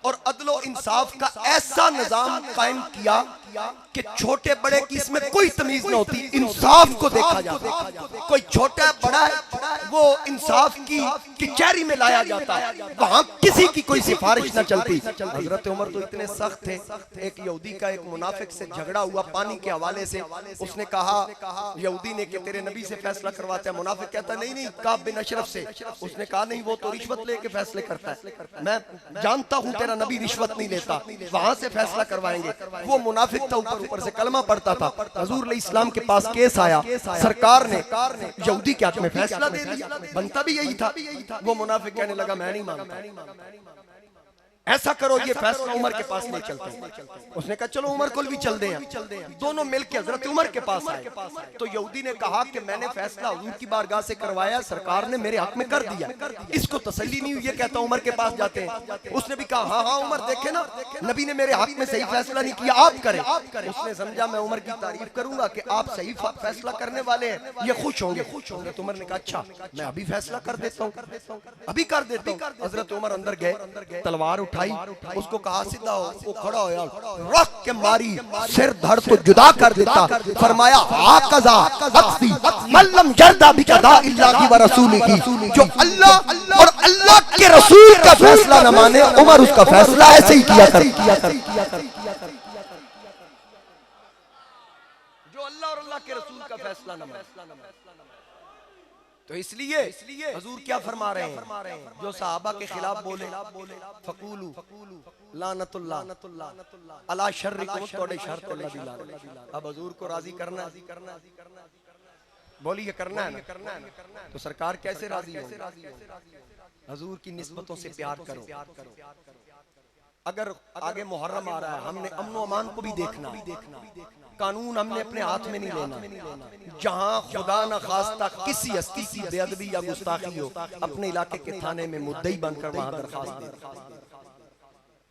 और अदलो इंसाफ का ऐसा निजाम कायम किया कि छोटे बड़े की इसमें कोई तमीज न होती, इंसाफ को देखा जाता। कोई छोटा बड़ा है वो इंसाफ की कचहरी में लाया जाता है, वहां किसी की कोई सिफारिश न चलती। हजरत उमर तो इतने सख्त थे, एक यहूदी का एक मुनाफिक से झगड़ा हुआ पानी के हवाले से। उसने कहा, यहूदी ने कि तेरे नबी से फैसला करवाता है। मुनाफिक कहता नहीं नहीं काब बिन अशरफ से। उसने कहा नहीं वो तो रिश्वत लेके फैसले करता है, मैं जानता हूं तेरा नबी रिश्वत नहीं लेता, वहां से फैसला करवाएंगे। वो मुनाफिक था, ऊपर से कलमा पढ़ता था। हुजूर इस्लाम के पास केस आया, सरकार ने यहूदी के हक में फैसला दे दिया, बनता भी यही था। वो मुनाफिक कहने लगा मैं नहीं मानता, ऐसा करो ये फैसला उमर के पास ले चलते हैं। उसने कहा चलो उमर को भी चल दें। दोनों मिलकर हजरत उमर के पास आए तो यहूदी ने कहा कि मैंने फैसला हुजूर की बारगाह से करवाया, सरकार ने मेरे हक में कर दिया। इसको तसल्ली नहीं हुई, ये कहता उमर के पास जाते हैं। उसने भी कहा हाँ उमर देखे ना नबी ने मेरे हक में सही फैसला नहीं किया, आप करें। उसने समझा मैं उमर की तारीफ करूंगा कि आप सही फैसला करने वाले हैं, ये खुश होंगे। तो उमर ने कहा अच्छा मैं अभी फैसला कर देता हूँ, अभी कर देता हूँ। हजरत उमर अंदर गए, तलवार उठाई, उसको कहा सीधा हो। वो खड़ा हो यार, रख के मारी, सिर धड़ तो जुदा कर देता। फरमाया हाकज़ा अक्सी मल्लम जर्दा बिकदा इल्लाहि व रसूलिही, जो अल्लाह और अल्लाह के रसूल का फैसला न माने उमर उसका फैसला ऐसे ही किया कर। जो अल्लाह और अल्लाह के रसूल का फैसला न माने। तो इसलिए हुजूर क्या फरमा रहे हैं, जो सहाबा के खिलाफ बोले फकूलू लानतुल्लाह अला शर्रिकुम, तोड़े शर तो अल्लाह दी लानत। अब हुजूर को राजी करना, बोलिए करना है ना, तो सरकार कैसे राजी हो? हुजूर की निस्बतों से प्यार करो। अगर आगे मुहर्रम आ रहा है, हमने अमन अमान को भी देखना, कानून हमने अपने हाथ में नहीं लेना। जहां खुदा न खास्ता किसी हस्ती की बेअदबी या गुस्ताखी हो, अपने इलाके के थाने में मुद्दई बनकर वहां दरखास्त दे।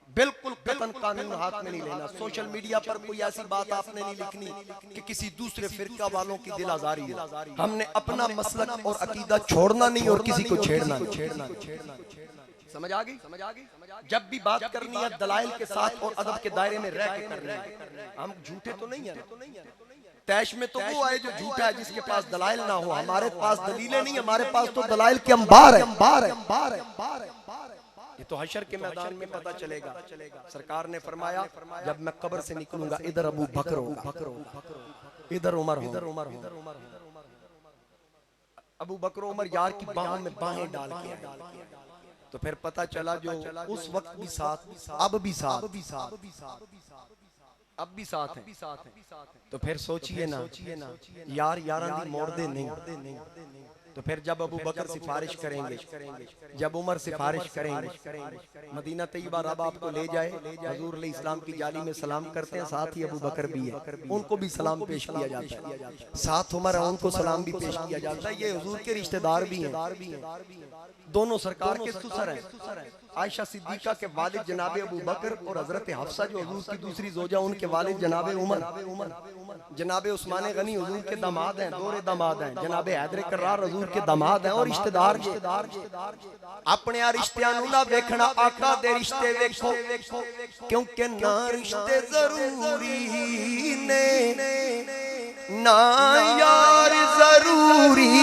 बिल्कुल कतन कानून हाथ में नहीं लेना। सोशल मीडिया पर कोई ऐसी बात आपने नहीं लिखनी कि किसी दूसरे फिरका वालों की दिल आजारी है। हमने अपना मसलक और अकीदा छोड़ना नहीं और किसी को छेड़ना नहीं। समझ आ गई? जब भी बात करनी है दलाइल के साथ और अदब के दायरे में रह के करनी है। हम झूठे तो नहीं है। तैश में तो वो आए जो झूठा है, जिसके पास दलाइल ना हो। हमारे पास दलीलें नहीं, हमारे पास तो दलाइल के अंबार है। ये तो हशर के मैदान में पता चलेगा। सरकार ने फरमाया जब मैं कब्र से निकलूंगा, इधर अबू बकर हो, इधर उमर हो। अबू बकर उमर यार की बाहों में बाहें डाल के आए। तो फिर पता चला जो उस वक्त भी साथ, अब भी साथ है। तो फिर सोचिए ना यार यारां दी मोड़ दे नहीं। तो फिर जब अबू बकर सिफारिश करेंगे, जब उमर सिफारिश करेंगे, मदीना तैयबा रब आपको ले जाए, हुजूर इस्लाम की जाली में सलाम करते हैं, साथ ही अबू बकर भी है, उनको भी सलाम पेश किया जाता है। साथ उमर है, उनको सलाम भी पेश किया जाता है। ये हुजूर के रिश्तेदार भी हैं, दोनों सरकार के सुसर हैं। आयशा सिद्दीका के वालिद जनाबे अबू बकर और हजरत हफ्सा जो हुजूर की दूसरी जोजा, उनके वालिद जनाबे उमर। जनाबे उस्मान गनी हुजूर के दामाद हैं, दोहरे दामाद हैं। जनाबे हैदर कर्रार हुजूर के दामाद हैं। और रिश्तेदार अपने आ रिश्तियां नूं ना वेखना, आका दे रिश्ते वेखो, क्योंकि ना रिश्ते जरूरी ने ना यार जरूरी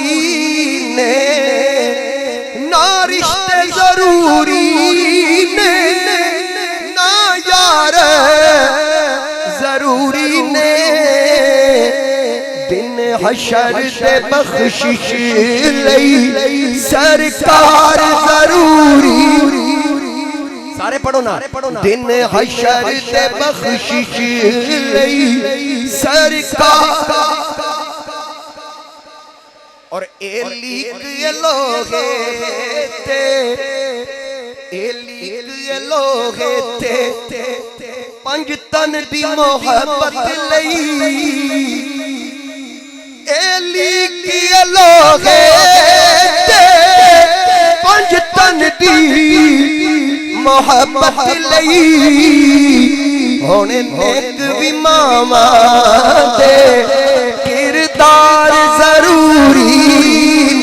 ने, ना रिश्ते जरूरी ने ना यार जरूरी ने। दिन हशर से बख्शिश लई सरकार जरूरी। सारे पढ़ो ना, दिन हशर से बख्शिश लई सरकार। और ए लीक ये लोगे ते, ए लीक ये लोगे ते, पंज तन दी मोहब्बत लई। ए लीक ये लोगे ते, पंज तन दी मोहब्बत लई। होने नेक भी मामा दे किरदार जरूरी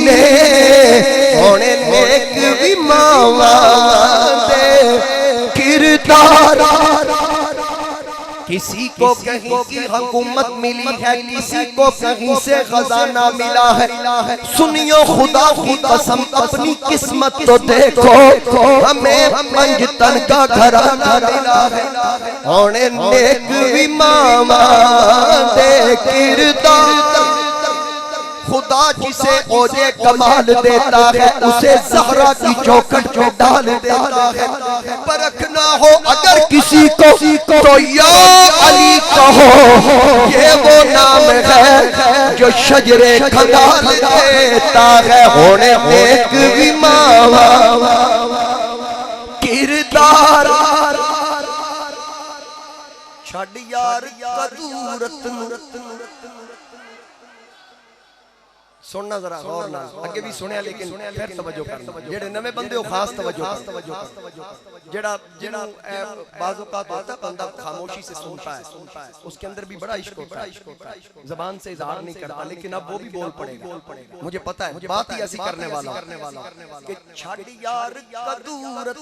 ने, होने नेक भी मावा दे किरदार। किसी को कहीं की हुकूमत मिली है, किसी को कहीं से खजाना मिला है। सुनियो खुदा की कसम अपनी किस्मत तो देखो, हमें पंज तन का घराना मिला है। होने नेक भी मामा दे किरदार। खुदा जिसे ओजे कमाल देता है उसे ज़हरा की चौखट में डाल देता है। परखना हो अगर किसी को तो या अली कहो, ये वो नाम है जो शजरे खंगाल देता है। होने एक भी मावा किरदार छड़ यार कदूरत सुनना जरा गौर नाल, अगे भी सुनिया लेकिन फिर तवज्जो करना। जेड़े नवे बंदे हो खास तवज्जो, जेड़ा जेड़ा बाज़ औक़ात होता है बंदा खामोशी से सुनता है, उसके अंदर भी बड़ा इश्क होता है, ज़बान से इज़हार नहीं करता, लेकिन अब वो भी बोल पड़ेगा। मुझे पता है बात ही ऐसी करने वाला कि छड़ यार कदूरत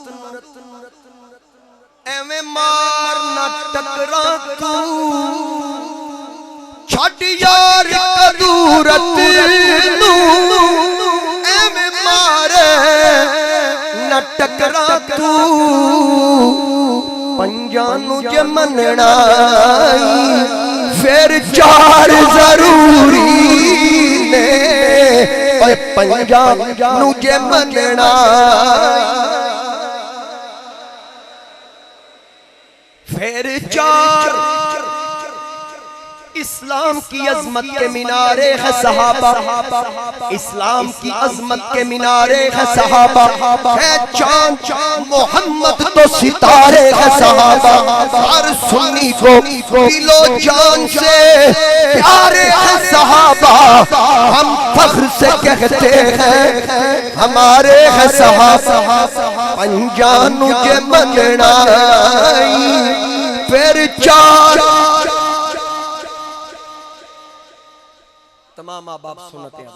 एवें मार ना टकरा तू, छड़ यार कदूरत नू एवें मारे न टकरा तू। पंजां नू जे मनना फिर चार जरूरी ने, पंजां नू जे मनना फिर चार। इस्लाम की अजमत के मीनारे है सहाबा, इस्लाम की अजमत के मीनारे है सहाबा, है चांद मोहम्मद तो सितारे है सहाबा। हर सुन्नी को दिलो जान से प्यारे है सहाबा, हम फख्र से कहते हैं हमारे है सहाबा। पंजानू के मनना फिर चार। तमाम माँ बाप सुनते हैं